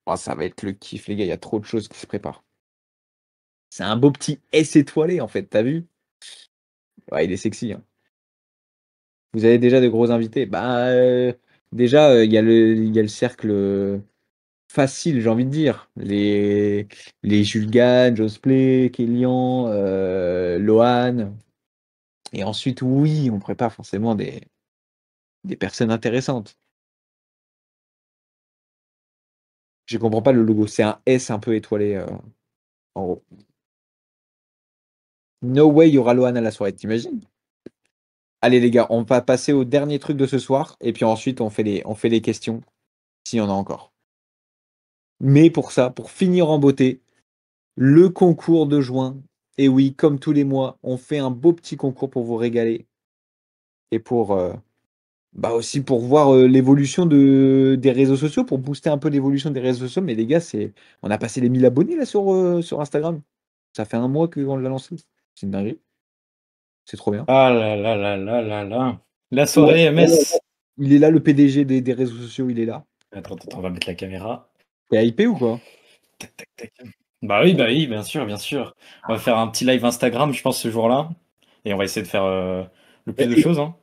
oh, ça va être le kiff, les gars. Il y a trop de choses qui se préparent. C'est un beau petit S étoilé, en fait. T'as vu? Ouais, il est sexy, hein. Vous avez déjà de gros invités? Bah, déjà, il y a le cercle facile, j'ai envie de dire. Les Julgan, Josplay, Kélian, Lohan. Et ensuite, oui, on prépare forcément des personnes intéressantes. Je comprends pas le logo. C'est un S un peu étoilé en haut. No way, il y aura Lohan à la soirée, t'imagines? Allez les gars, on va passer au dernier truc de ce soir. Et puis ensuite, on fait les questions, s'il y en a encore. Mais pour ça, pour finir en beauté, le concours de juin. Et oui, comme tous les mois, on fait un beau petit concours pour vous régaler. Et pour bah aussi pour voir l'évolution des réseaux sociaux, pour booster un peu l'évolution des réseaux sociaux. Mais les gars, on a passé les 1000 abonnés là sur Instagram. Ça fait un mois qu'on l'a lancé. C'est une dinguerie. C'est trop bien. Ah là là là là là là. La Ouais, soirée ouais, ouais. MS. Il est là, le PDG des réseaux sociaux, il est là. Attends, attends, on va mettre la caméra. T'es hypé ou quoi? Tac, tac, tac. Bah oui, bien sûr, bien sûr. On va faire un petit live Instagram, je pense, ce jour-là. Et on va essayer de faire le plus de choses, hein.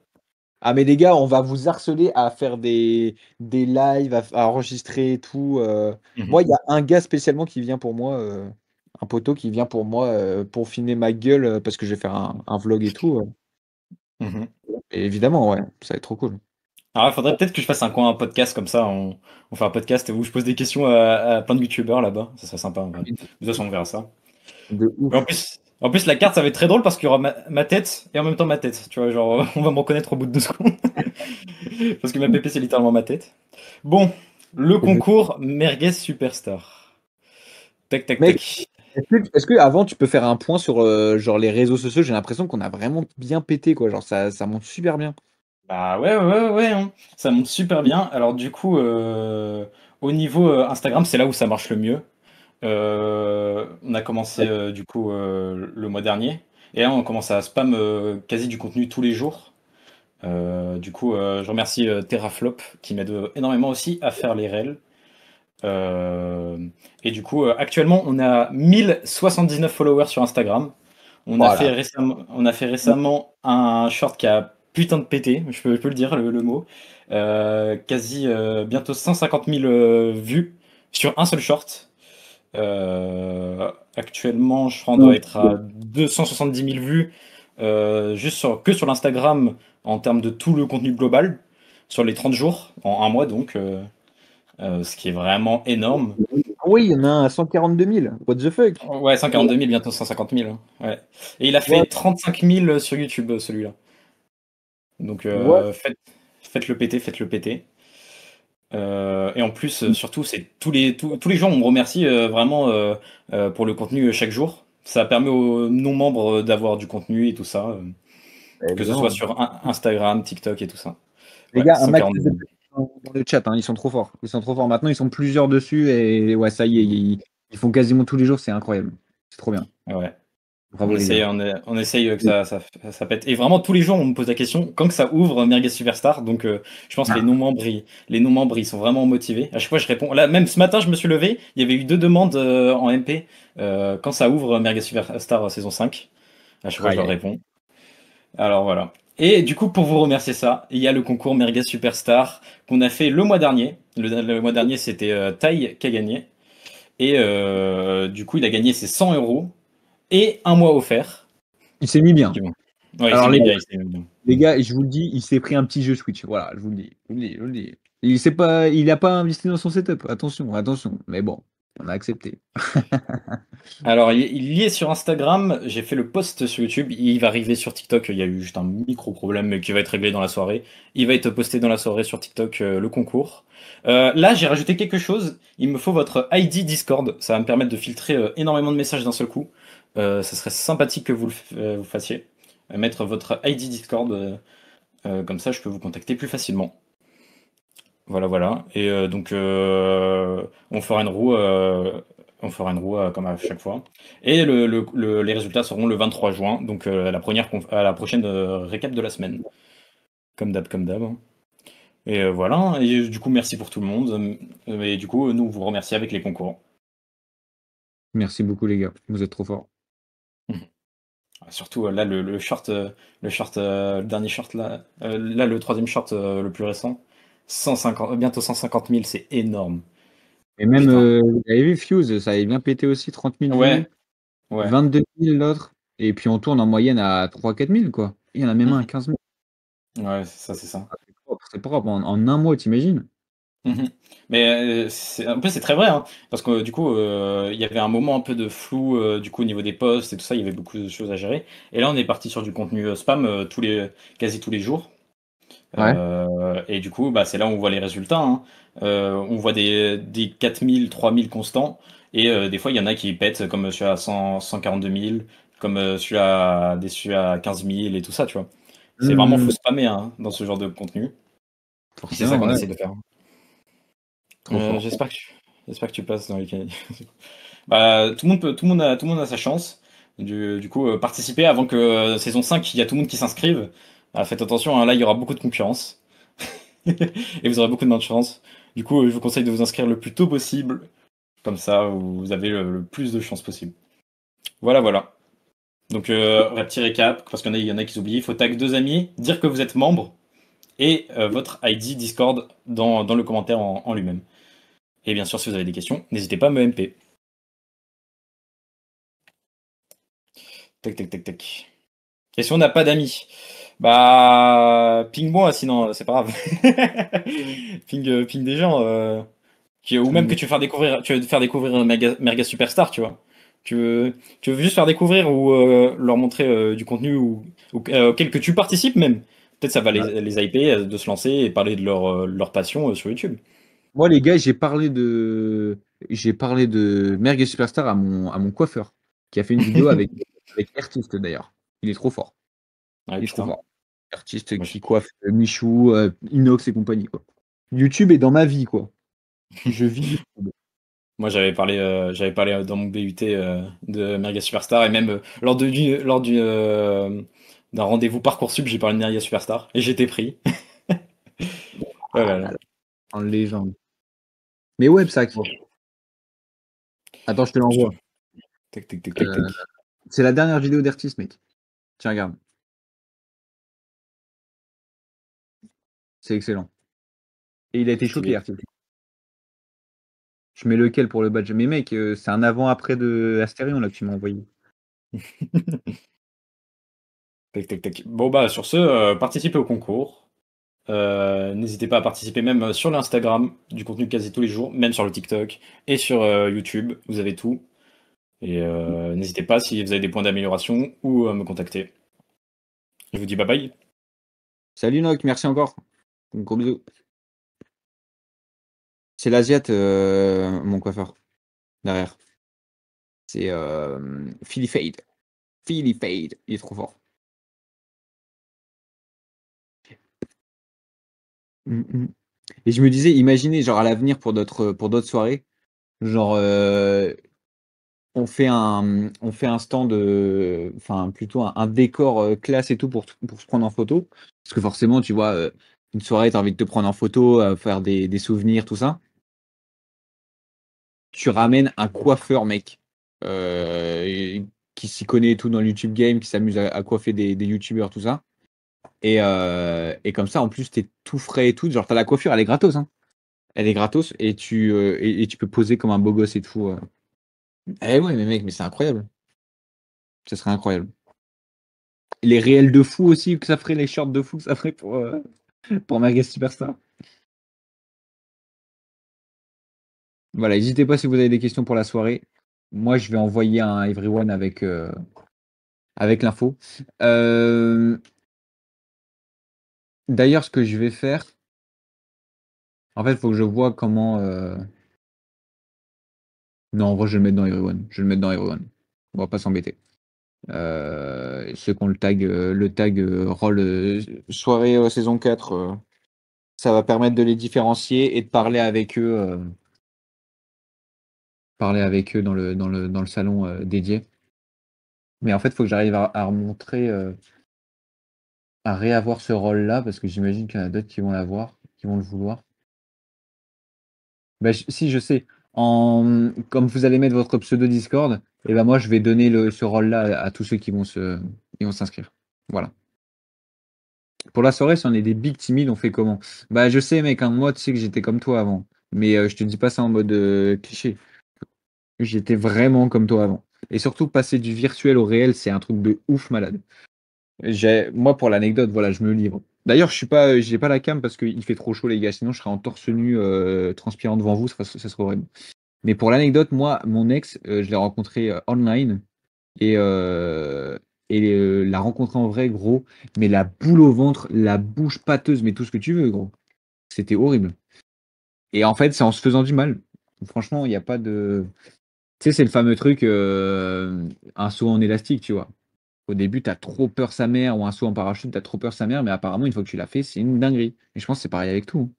Ah mais les gars, on va vous harceler à faire des lives, à enregistrer et tout. Mhm, Moi, il y a un gars spécialement qui vient pour moi, un poteau qui vient pour moi pour filmer ma gueule parce que je vais faire un vlog et tout. mhm. Et évidemment, ouais, ça va être trop cool. Alors, il faudrait peut-être que je fasse un podcast comme ça. On fait un podcast où je pose des questions à plein de youtubeurs là-bas. Ça serait sympa, en vrai. De toute façon, on verra ça. De Mais ouf. en plus, la carte, ça va être très drôle parce qu'il y aura ma tête et en même temps ma tête. Tu vois, genre, on va me reconnaître au bout de 2 secondes. Parce que ma PP, c'est littéralement ma tête. Bon, le concours Merguez Superstar. Tac, tac, Mec, tac. est-ce que avant tu peux faire un point sur genre les réseaux sociaux? J'ai l'impression qu'on a vraiment bien pété quoi. Genre ça monte super bien. Bah ouais, hein. Ça monte super bien. Alors du coup, au niveau Instagram, c'est là où ça marche le mieux. On a commencé du coup le mois dernier. Et là, on commence à spam quasi du contenu tous les jours. Du coup, je remercie Terraflop qui m'aide énormément aussi à faire les réels. Et du coup, actuellement, on a 1079 followers sur Instagram. On a fait récemment un short qui a putain de pété, je peux le dire, le mot. Quasi bientôt 150 000 vues sur un seul short. Actuellement, je crois on doit être à 270 000 vues que sur l'Instagram en termes de tout le contenu global sur les 30 jours, en un mois donc, ce qui est vraiment énorme. Ah oui, il y en a un à 142 000. What the fuck? Ouais, 142 000, bientôt 150 000. Ouais. Et il a fait What? 35 000 sur YouTube, celui-là. Donc What? faites-le péter, faites-le péter. Et en plus, surtout, c'est tous les gens, on me remercie vraiment pour le contenu chaque jour. Ça permet aux non-membres d'avoir du contenu et tout ça, que ce soit Évidemment. sur Instagram, TikTok et tout ça. Les Ouais, gars, un max 142 de 000. dans le chat, hein, ils sont trop forts. Ils sont trop forts. Maintenant, ils sont plusieurs dessus et ouais, ça y est, ils font quasiment tous les jours, c'est incroyable. C'est trop bien. Ouais. Bravo les gars. On essaye que ça pète. Et vraiment, tous les jours, on me pose la question quand que ça ouvre Merguez Superstar. Donc, je pense que les non-membres, ils sont vraiment motivés. À chaque fois, je réponds. Là, même ce matin, je me suis levé. Il y avait eu 2 demandes en MP quand ça ouvre Merguez Superstar saison 5. À chaque fois, je Aïe, leur aïe. réponds. Alors voilà. Et du coup, pour vous remercier ça, il y a le concours Merguez Superstar qu'on a fait le mois dernier. Le mois dernier, c'était Tai qui a gagné. Et du coup, il a gagné ses 100 euros et un mois offert. Il s'est mis bien. Du moins. Ouais, il Alors s'est mis bien, il s'est mis bien. les gars, je vous le dis, il s'est pris un petit jeu Switch. Voilà, je vous le dis. Je vous le dis. Il n'a pas investi dans son setup. Attention, attention. Mais bon, on a accepté. Alors, il y est sur Instagram, j'ai fait le post sur YouTube, il va arriver sur TikTok, il y a eu juste un micro problème mais qui va être réglé dans la soirée. Il va être posté dans la soirée sur TikTok, le concours. Là, j'ai rajouté quelque chose, il me faut votre ID Discord, ça va me permettre de filtrer énormément de messages d'un seul coup. Ça serait sympathique que vous fassiez. Mettre votre ID Discord, comme ça je peux vous contacter plus facilement. Voilà, voilà. Et donc, on fera une roue comme à chaque fois. Et les résultats seront le 23 juin, donc à la prochaine récap de la semaine. Comme d'hab, comme d'hab. Et voilà. Et du coup, merci pour tout le monde. Et du coup, nous, on vous remercie avec les concours. Merci beaucoup les gars. Vous êtes trop forts. Surtout là, le dernier short là, là, le troisième short le plus récent, 150, bientôt 150 000, c'est énorme. Et même, Putain. vous avez vu Fuse, ça avait bien pété aussi, 30 000 vues, Ouais, ouais. 22 000 l'autre. Et puis on tourne en moyenne à 3 4 000 quoi. Il y en a même un à 15 000. Ouais, c'est ça, c'est ça. Ah, c'est propre. En un mois, t'imagines? Mhm. Mais en plus c'est très vrai, hein, parce que du coup il y avait un moment un peu de flou du coup au niveau des posts et tout ça, il y avait beaucoup de choses à gérer. Et là on est parti sur du contenu spam quasi tous les jours. Ouais. Et du coup bah, c'est là où on voit les résultats, hein. On voit des 4000, 3000 constants. Et des fois il y en a qui pètent comme celui à 100, 142 000, comme celui à 15 000 et tout ça, tu vois. C'est vraiment Hmm, faut spammer hein, dans ce genre de contenu. Et c'est ça forcément, qu'on ouais. essaie de faire. Trop fort. J'espère que tu passes dans les qualifs. Bah, tout le monde a sa chance. Du coup, participer avant que saison 5, il y a tout le monde qui s'inscrive. Ah, faites attention, hein, là, il y aura beaucoup de concurrence. Et vous aurez beaucoup de moins de chance. Du coup, je vous conseille de vous inscrire le plus tôt possible. Comme ça, vous avez le plus de chances possible. Voilà, voilà. Donc, un petit récap, parce qu'il y en a qui s'oublient. Il faut tag 2 amis, dire que vous êtes membre et votre ID Discord dans le commentaire en lui-même. Et bien sûr, si vous avez des questions, n'hésitez pas à me MP. Tac, tac, tac, tac. Et si on n'a pas d'amis? Bah, ping moi, sinon, c'est pas grave. Ping des gens. Ou même que tu veux faire découvrir Merga Superstar, tu vois. Tu veux juste faire découvrir ou leur montrer du contenu auquel que tu participes même. Peut-être ça va Ouais. les hyper de se lancer et parler de leur passion sur YouTube. Moi, les gars, j'ai parlé de Merguez Superstar à mon coiffeur, qui a fait une vidéo avec Artiste d'ailleurs. Il est trop fort. Ouais, Il est trop putain. fort. Artiste Moi, qui coiffe Michou, Inox et compagnie, quoi. YouTube est dans ma vie, quoi. Je vis YouTube. Moi, j'avais parlé dans mon BUT de Merga Superstar et même d'un rendez-vous Parcoursup, j'ai parlé de Merga Superstar et j'étais pris. Oh Ah là là. là là, en légende. Mais Websac. Bon. Attends, je te l'envoie. Tac, tac, tac, tac, tac. C'est la dernière vidéo d'Ertis, mec. Tiens, regarde. C'est excellent. Et il a été choqué, Ertis. Je mets lequel pour le badge? Mais mec, c'est un avant-après de Astérion là que tu m'as envoyé. Tac, tac, tac. Bon, bah, sur ce, participez au concours. N'hésitez pas à participer même sur l'Instagram, du contenu quasi tous les jours, même sur le TikTok et sur YouTube. Vous avez tout. Et n'hésitez pas si vous avez des points d'amélioration ou à me contacter. Je vous dis bye bye. Salut Noc, merci encore. Gros bisous. C'est l'Asiate, mon coiffeur. Derrière. C'est Philly Fade. Philly Fade. Il est trop fort. Et je me disais, imaginez, genre à l'avenir pour d'autres soirées, genre on fait un stand, enfin plutôt un décor classe et tout pour se prendre en photo. Parce que forcément, tu vois, une soirée, tu as envie de te prendre en photo, faire des souvenirs, tout ça. Tu ramènes un coiffeur, mec, qui s'y connaît et tout dans le YouTube game, qui s'amuse à coiffer des YouTubeurs, tout ça. Et comme ça, en plus, t'es tout frais et tout. Genre, t'as la coiffure, elle est gratos, hein. Elle est gratos et tu peux poser comme un beau gosse et tout. Eh ouais, mais mec, mais c'est incroyable. Ce serait incroyable. Les réels de fou aussi que ça ferait, les shorts de fou que ça ferait pour Merguez Superstar. Voilà, n'hésitez pas si vous avez des questions pour la soirée. Moi, je vais envoyer un everyone avec l'info. D'ailleurs, ce que je vais faire, en fait, il faut que je vois comment. Non, en vrai, je vais le mettre dans everyone. Je vais le mettre dans everyone. On va pas s'embêter. Ceux qui ont le tag rôle soirée saison 4, ça va permettre de les différencier et de parler avec eux dans le salon dédié. Mais en fait, il faut que j'arrive à remontrer, à réavoir ce rôle-là, parce que j'imagine qu'il y en a d'autres qui vont l'avoir, qui vont le vouloir. Bah, si, je sais. Comme vous allez mettre votre pseudo Discord, et ben moi, je vais donner ce rôle-là à tous ceux qui vont s'inscrire. Voilà. Pour la soirée, si on est des big timides, on fait comment? Bah, je sais, mec, hein, moi, tu sais que j'étais comme toi avant. Mais je te dis pas ça en mode cliché. J'étais vraiment comme toi avant. Et surtout, passer du virtuel au réel, c'est un truc de ouf malade. Moi, pour l'anecdote, voilà, je me livre. D'ailleurs, j'ai pas la cam parce qu'il fait trop chaud, les gars. Sinon, je serais en torse nu, transpirant devant vous, ça serait horrible. Mais pour l'anecdote, moi, mon ex, je l'ai rencontré online et, l'a rencontré en vrai, gros. Mais la boule au ventre, la bouche pâteuse, mais tout ce que tu veux, gros. C'était horrible. Et en fait, c'est en se faisant du mal. Franchement, il n'y a pas de. Tu sais, c'est le fameux truc, un saut en élastique, tu vois. Au début, t'as trop peur sa mère, ou un saut en parachute, t'as trop peur sa mère, mais apparemment, une fois que tu l'as fait, c'est une dinguerie. Et je pense que c'est pareil avec tout.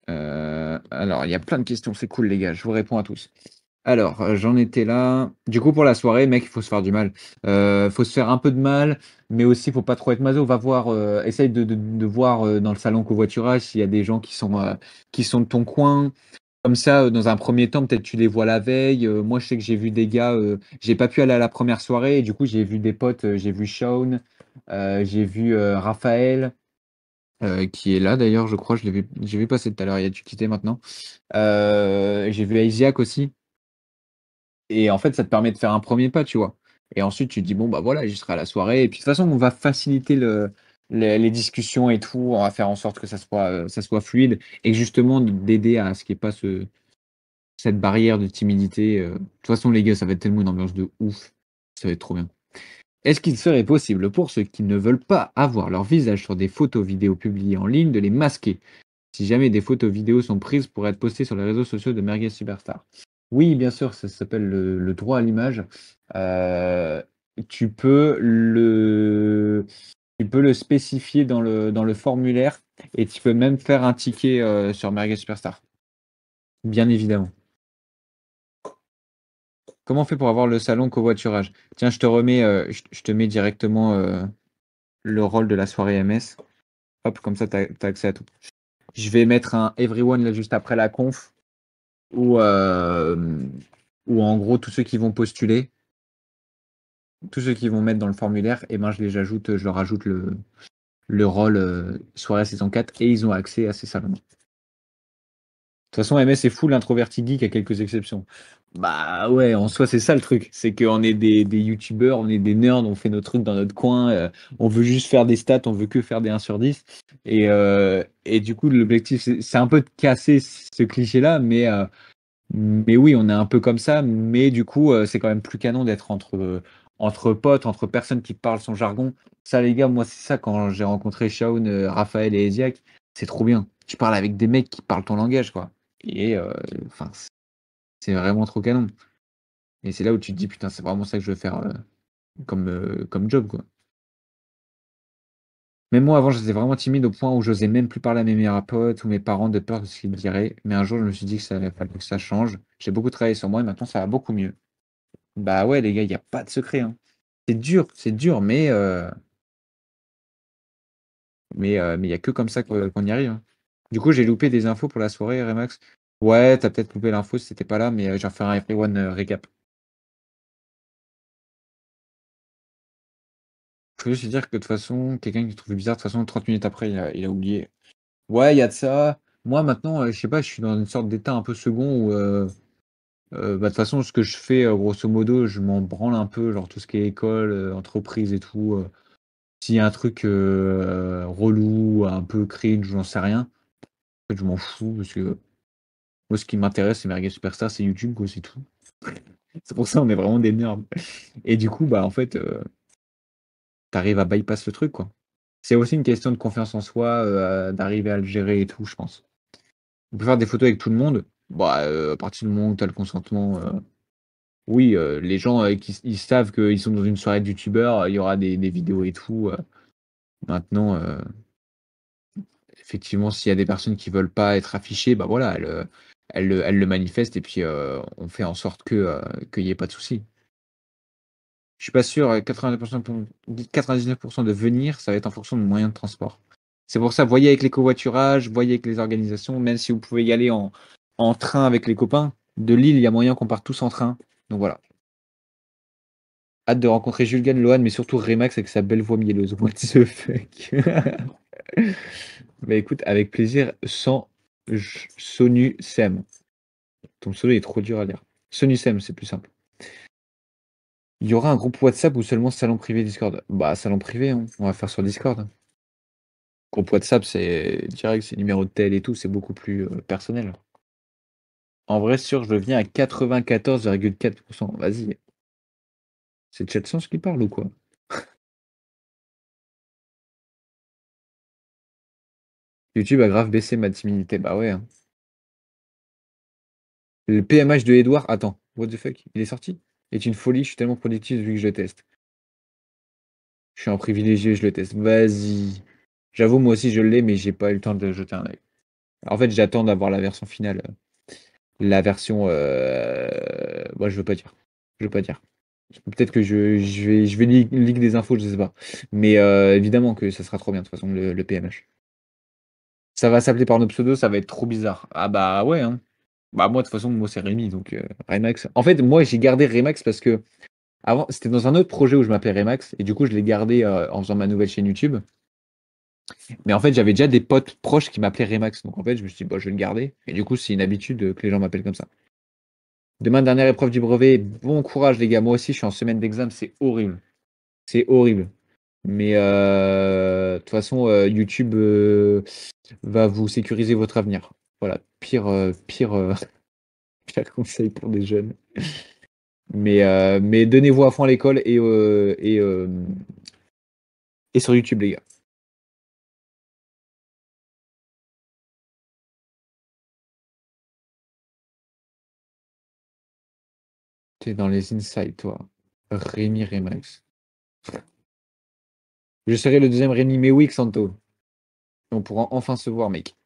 Alors, il y a plein de questions, c'est cool, les gars, je vous réponds à tous. Alors, j'en étais là. Du coup, pour la soirée, mec, il faut se faire du mal. Faut se faire un peu de mal, mais aussi, faut pas trop être maso. Va voir, essaye de voir dans le salon covoiturage s'il y a des gens qui sont de ton coin. Comme ça, dans un premier temps, peut-être tu les vois la veille. Moi, je sais que j'ai vu des gars, j'ai pas pu aller à la première soirée, et du coup, j'ai vu des potes, j'ai vu Shaun, j'ai vu Raphaël, qui est là d'ailleurs, je crois, j'ai vu passer tout à l'heure, il a dû quitter maintenant. J'ai vu Isaac aussi. Et en fait, ça te permet de faire un premier pas, tu vois. Et ensuite, tu te dis, bon, bah voilà, j'y serai à la soirée. Et puis, de toute façon, on va faciliter les discussions et tout. On va faire en sorte que ça soit fluide et justement d'aider à ce qu'il n'y ait pas cette barrière de timidité. De toute façon, les gars, ça va être tellement une ambiance de ouf. Ça va être trop bien. Est-ce qu'il serait possible pour ceux qui ne veulent pas avoir leur visage sur des photos vidéos publiées en ligne de les masquer si jamais des photos vidéos sont prises pour être postées sur les réseaux sociaux de Merguez Superstar? Oui, bien sûr, ça s'appelle le droit à l'image. Euh, tu peux le, tu peux le spécifier dans le formulaire et tu peux même faire un ticket sur Merguez Superstar. Bien évidemment. Comment on fait pour avoir le salon covoiturage? Tiens, je te remets, je te mets directement le rôle de la soirée MS. Hop, comme ça, tu as accès à tout. je vais mettre un everyone là juste après la conf où, où en gros tous ceux qui vont postuler, tous ceux qui vont mettre dans le formulaire, et ben je leur ajoute le rôle soirée saison 4 et ils ont accès à ces salons. De toute façon, MS est full introverti geek à quelques exceptions. Bah ouais, en soi, c'est ça le truc. C'est qu'on est des youtubeurs, on est des nerds, on fait nos trucs dans notre coin, on veut juste faire des stats, on veut que faire des 1 sur 10. Et du coup, l'objectif, c'est un peu de casser ce cliché-là, mais oui, on est un peu comme ça, mais du coup, c'est quand même plus canon d'être entre potes, entre personnes qui parlent son jargon. Ça, les gars, moi, c'est ça quand j'ai rencontré Shaun, Raphaël et Esiac, c'est trop bien. Tu parles avec des mecs qui parlent ton langage, quoi. Et enfin, c'est vraiment trop canon. Et c'est là où tu te dis, putain, c'est vraiment ça que je veux faire comme job, quoi. Même moi, avant, j'étais vraiment timide au point où j'osais même plus parler à mes meilleurs potes ou mes parents de peur de ce qu'ils me diraient. Mais un jour, je me suis dit que ça fallait que ça change. J'ai beaucoup travaillé sur moi et maintenant, ça va beaucoup mieux. Bah ouais, les gars, il n'y a pas de secret, hein. C'est dur, mais il n'y a que comme ça qu'on y arrive, hein. Du coup, j'ai loupé des infos pour la soirée, Remax. Ouais, t'as peut-être loupé l'info si t'étais pas là, mais je vais refaire un everyone récap. Je veux juste dire que de toute façon, quelqu'un qui trouve bizarre, de toute façon, 30 minutes après, il a oublié. Ouais, il y a de ça. Moi, maintenant, je sais pas, je suis dans une sorte d'état un peu second où, bah, de toute façon, ce que je fais, grosso modo, je m'en branle un peu, genre tout ce qui est école, entreprise et tout. S'il y a un truc relou, un peu cringe, j'en sais rien. En fait, je m'en fous parce que moi, ce qui m'intéresse, c'est Merguez Superstar, c'est YouTube, quoi, c'est tout. C'est pour ça on est vraiment des nerds. Et du coup, bah, en fait, t'arrives à bypass le truc, quoi. C'est aussi une question de confiance en soi, d'arriver à le gérer et tout, je pense. On peut faire des photos avec tout le monde. Bah, à partir du moment où tu as le consentement, oui, les gens, ils savent qu'ils sont dans une soirée de youtubeurs, il y aura des vidéos et tout. Maintenant, effectivement, s'il y a des personnes qui veulent pas être affichées, bah voilà, elles le manifestent et puis on fait en sorte qu'il y ait pas de souci. Je suis pas sûr, 99% de venir, ça va être en fonction de moyens de transport. C'est pour ça, voyez avec les covoiturages, voyez avec les organisations, même si vous pouvez y aller en train avec les copains. De Lille, il y a moyen qu'on parte tous en train. Donc voilà. Hâte de rencontrer Julien Lohan, mais surtout Remax avec sa belle voix mielleuse. What the fuck? Bah écoute, avec plaisir, sans Sonu Sem. Ton pseudo est trop dur à lire. Sonu Sem, c'est plus simple. Il y aura un groupe WhatsApp ou seulement salon privé Discord? Bah, salon privé, hein. On va faire sur Discord. Groupe WhatsApp, c'est direct, c'est numéro de tel et tout, c'est beaucoup plus personnel. En vrai, sûr, je viens à 94,4%. Vas-y. C'est Chatsense qui parle ou quoi? YouTube a grave baissé ma timidité. Bah ouais, hein. Le PMH de Edouard, attends, what the fuck? Il est sorti? Est une folie, je suis tellement productif vu que je le teste. Je suis un privilégié, je le teste. Vas-y. J'avoue, moi aussi, je l'ai, mais j'ai pas eu le temps de jeter un œil. En fait, j'attends d'avoir la version finale. La version. Moi, je veux pas dire. Je veux pas dire. Peut-être que je vais leak des infos, je sais pas. Mais évidemment que ça sera trop bien, de toute façon, le PMH. Ça va s'appeler par nos pseudos, ça va être trop bizarre. Ah bah ouais, hein. Bah moi, de toute façon, moi, c'est Rémi, donc Remax. En fait, moi, j'ai gardé Remax parce que avant, c'était dans un autre projet où je m'appelais Remax, et du coup, je l'ai gardé en faisant ma nouvelle chaîne YouTube. Mais en fait, j'avais déjà des potes proches qui m'appelaient Remax. Donc en fait, je me suis dit, bah, je vais le garder. Et du coup, c'est une habitude que les gens m'appellent comme ça. Demain, dernière épreuve du brevet. Bon courage, les gars. Moi aussi, je suis en semaine d'examen. C'est horrible. C'est horrible. Mais de toute façon, YouTube va vous sécuriser votre avenir. Voilà. Pire conseil pour des jeunes. Mais donnez-vous à fond à l'école et sur YouTube, les gars. T'es dans les insides, toi. Rémi Remax. Je serai le deuxième Rémi, mais oui, Xanto. On pourra enfin se voir, mec.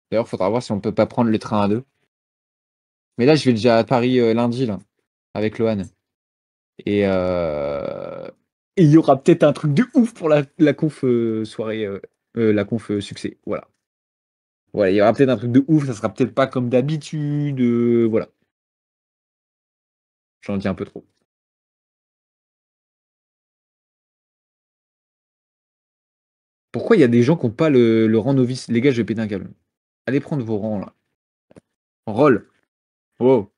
D'ailleurs, faudra voir si on peut pas prendre le train à deux. Mais là, je vais déjà à Paris lundi, là, avec Lohan. Et il y aura peut-être un truc de ouf pour la conf soirée, la conf succès. Voilà. Voilà, il y aura peut-être un truc de ouf, ça sera peut-être pas comme d'habitude. Voilà. J'en dis un peu trop. Pourquoi il y a des gens qui n'ont pas le rang novice? Les gars, je vais péter un câble. Allez prendre vos rangs là. Roll. Oh.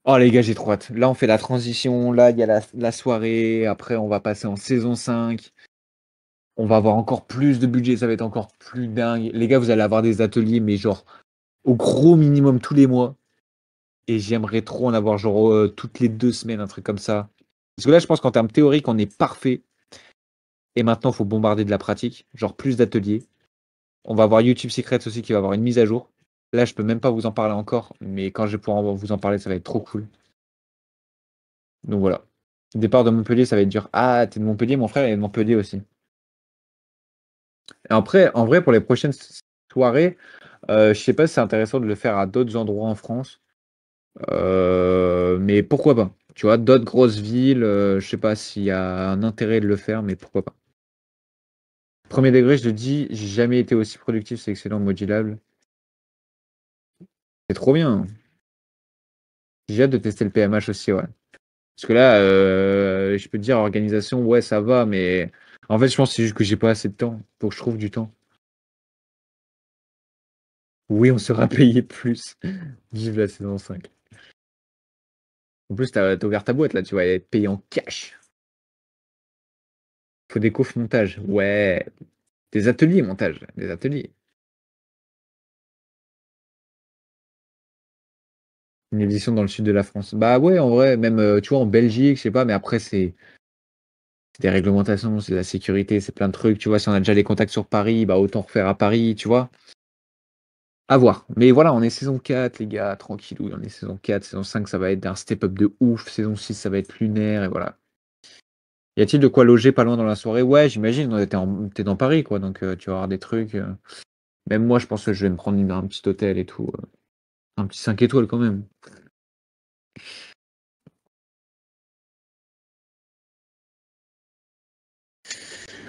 Oh les gars, j'ai trop hâte. Là, on fait la transition. Là, il y a la soirée. Après, on va passer en saison 5. On va avoir encore plus de budget. Ça va être encore plus dingue. Les gars, vous allez avoir des ateliers, mais genre au gros minimum tous les mois. Et j'aimerais trop en avoir genre toutes les 2 semaines, un truc comme ça. Parce que là, je pense qu'en termes théoriques, on est parfait. Et maintenant, il faut bombarder de la pratique. Genre plus d'ateliers. On va avoir YouTube Secrets aussi qui va avoir une mise à jour. Là, je peux même pas vous en parler encore. Mais quand je vais pouvoir vous en parler, ça va être trop cool. Donc voilà. Départ de Montpellier, ça va être dur. Ah, t'es de Montpellier, mon frère est de Montpellier aussi. Et après, en vrai, pour les prochaines soirées, je sais pas si c'est intéressant de le faire à d'autres endroits en France. Mais pourquoi pas? Tu vois, d'autres grosses villes, je sais pas s'il y a un intérêt de le faire, mais pourquoi pas. Premier degré, je te dis, j'ai jamais été aussi productif, c'est excellent, modulable. C'est trop bien. J'ai hâte de tester le PMH aussi, ouais. Parce que là, je peux te dire, organisation, ouais, ça va, mais en fait, je pense que c'est juste que j'ai pas assez de temps. Faut que je trouve du temps. Oui, on sera payé plus. Vive la saison 5. En plus, t'as ouvert ta boîte là, tu vas être payé en cash. Faut des coffres montage. Ouais. Des ateliers montage. Des ateliers. Une édition dans le sud de la France. Bah ouais, en vrai, même, tu vois, en Belgique, je sais pas, mais après, c'est des réglementations, c'est de la sécurité, c'est plein de trucs. Tu vois, si on a déjà les contacts sur Paris, bah autant refaire à Paris, tu vois. À voir. Mais voilà, on est saison 4, les gars, tranquillou. On est saison 4, saison 5, ça va être un step-up de ouf. Saison 6, ça va être lunaire, et voilà. Y a-t-il de quoi loger pas loin dans la soirée? Ouais, j'imagine, t'es dans Paris, quoi, donc tu vas avoir des trucs. Même moi, je pense que je vais me prendre un petit hôtel et tout. Un petit 5 étoiles quand même.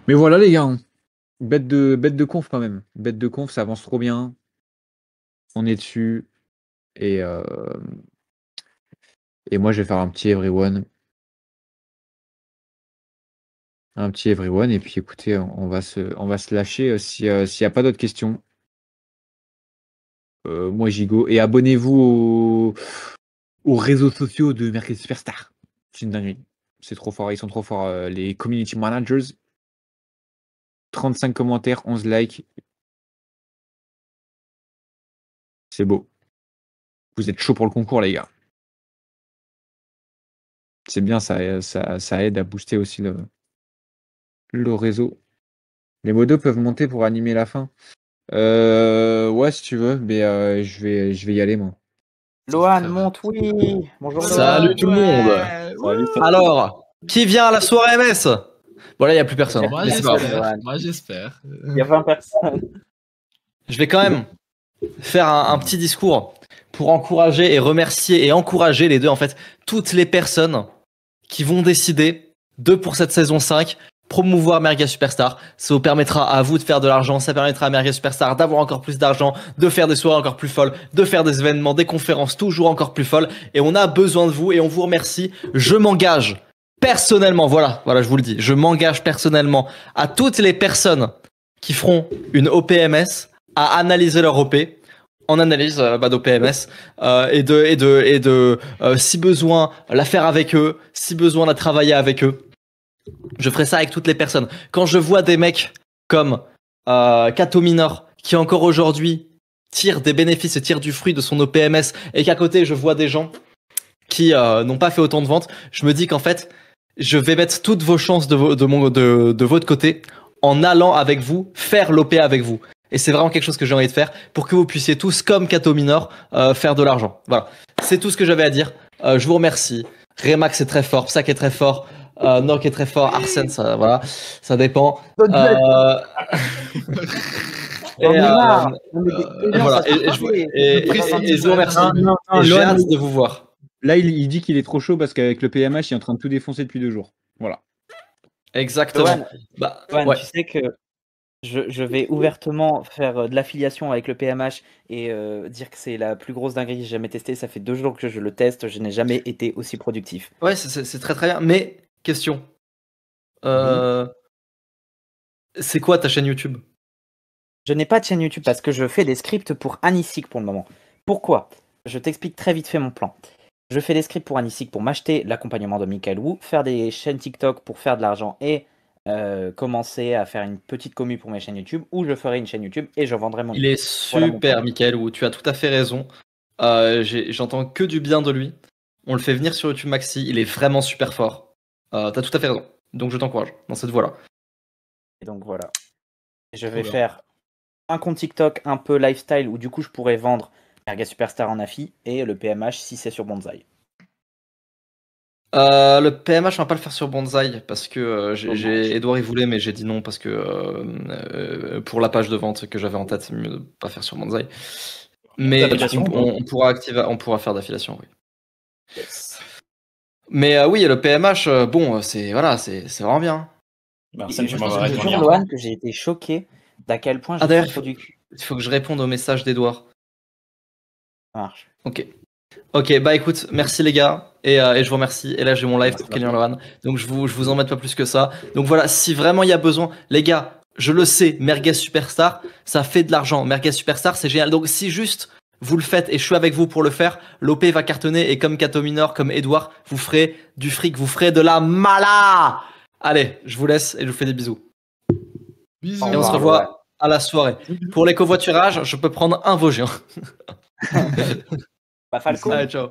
Mais voilà, les gars, hein. Bête de conf quand même. Bête de conf, ça avance trop bien. On est dessus. Et, euh, et moi, je vais faire un petit everyone. Un petit everyone. Et puis écoutez, on va se lâcher s'il n'y a pas d'autres questions. Moi, j'y go. Et abonnez-vous aux réseaux sociaux de Mercredi Superstar. C'est une dinguerie. C'est trop fort. Ils sont trop forts. Les community managers. 35 commentaires, 11 likes. C'est beau. Vous êtes chaud pour le concours, les gars. C'est bien, ça aide à booster aussi le réseau. Les modos peuvent monter pour animer la fin. Ouais, si tu veux, mais je vais y aller, moi. Lohan, monte, oui. Bonjour. Salut Lohan. tout le monde. Salut, salut. Alors, qui vient à la soirée MS? Bon, là, il n'y a plus personne. Moi, Mais c'est pas grave. j'espère. Moi, j'espère. Il y a 20 personnes. Je vais quand même faire un petit discours pour encourager et remercier et encourager les deux, en fait, toutes les personnes qui vont décider pour cette saison 5 promouvoir Merga Superstar. Ça vous permettra à vous de faire de l'argent, ça permettra à Merga Superstar d'avoir encore plus d'argent, de faire des soirées encore plus folles, de faire des événements, des conférences toujours encore plus folles. Et on a besoin de vous et on vous remercie. Je m'engage personnellement, voilà, je vous le dis, je m'engage personnellement à toutes les personnes qui feront une OPMS à analyser leur OP en analyse d'OPMS et de si besoin la faire avec eux, si besoin la travailler avec eux. Je ferai ça avec toutes les personnes. Quand je vois des mecs comme Kato Minor qui encore aujourd'hui tire des bénéfices et tire du fruit de son OPMS et qu'à côté je vois des gens qui n'ont pas fait autant de ventes, je me dis qu'en fait je vais mettre toutes vos chances de votre côté en allant avec vous faire l'OP avec vous. Et c'est vraiment quelque chose que j'ai envie de faire pour que vous puissiez tous, comme Kato Minor, faire de l'argent. Voilà, c'est tout ce que j'avais à dire. Je vous remercie. Remax est très fort, Psak est très fort, Nock est très fort, Arsène, ça, voilà, ça dépend. Et voilà. Et je vous remercie. Et j'ai hâte de vous voir. Là, il dit qu'il est trop chaud parce qu'avec le PMH, il est en train de tout défoncer depuis 2 jours. Voilà. Exactement. Lohan, Ouais. tu sais que Je vais ouvertement faire de l'affiliation avec le PMH et dire que c'est la plus grosse dinguerie que j'ai jamais testée. Ça fait 2 jours que je le teste, je n'ai jamais été aussi productif. Ouais, c'est très très bien. Mais, question. C'est quoi ta chaîne YouTube? Je n'ai pas de chaîne YouTube parce que je fais des scripts pour Anisic pour le moment. Pourquoi? Je t'explique très vite fait mon plan. Je fais des scripts pour Anisic pour m'acheter l'accompagnement de Michael Wu, faire des chaînes TikTok pour faire de l'argent et commencer à faire une petite commu pour mes chaînes YouTube, ou je ferai une chaîne YouTube et je vendrai mon Il est Voilà mon super, plan. Michael Wu. Tu as tout à fait raison. J'entends que du bien de lui. On le fait venir sur YouTube Maxi. Il est vraiment super fort. T'as tout à fait raison. Donc je t'encourage dans cette voie-là. Et donc voilà. Je vais faire un compte TikTok un peu lifestyle où du coup je pourrais vendre Merguez Superstar en affi et le PMH si c'est sur Bonzai. Le PMH, on va pas le faire sur Bonzai parce que Dommage. Edouard il voulait, mais j'ai dit non parce que pour la page de vente que j'avais en tête, c'est mieux de pas faire sur Bonzai. Mais D'affiliation, on pourra faire d'affiliation, oui. Mais oui, le PMH, bon, c'est vraiment bien. Arsène, tu Je m'enverras te ton jure, lien. Lohan, que j'ai été choqué d'à quel point j'ai D'ailleurs, été productif. il faut que je réponde au message d'Edouard. Ça marche. Ok, bah écoute, merci les gars, et je vous remercie. Et là j'ai mon live Merci pour Kenyan Lohan, donc je vous embête pas plus que ça. Donc voilà, si vraiment il y a besoin, les gars, je le sais, Merguez Superstar, ça fait de l'argent. Merguez Superstar, c'est génial. Donc si juste vous le faites et je suis avec vous pour le faire, l'OP va cartonner et comme Kato Minor, comme Edouard, vous ferez du fric, vous ferez de la mala. Allez, je vous laisse et je vous fais des bisous. Bisous. Et on se revoit à la soirée. Pour les covoiturages, je peux prendre un Vosgien. Bah, Falco. Allez, ciao.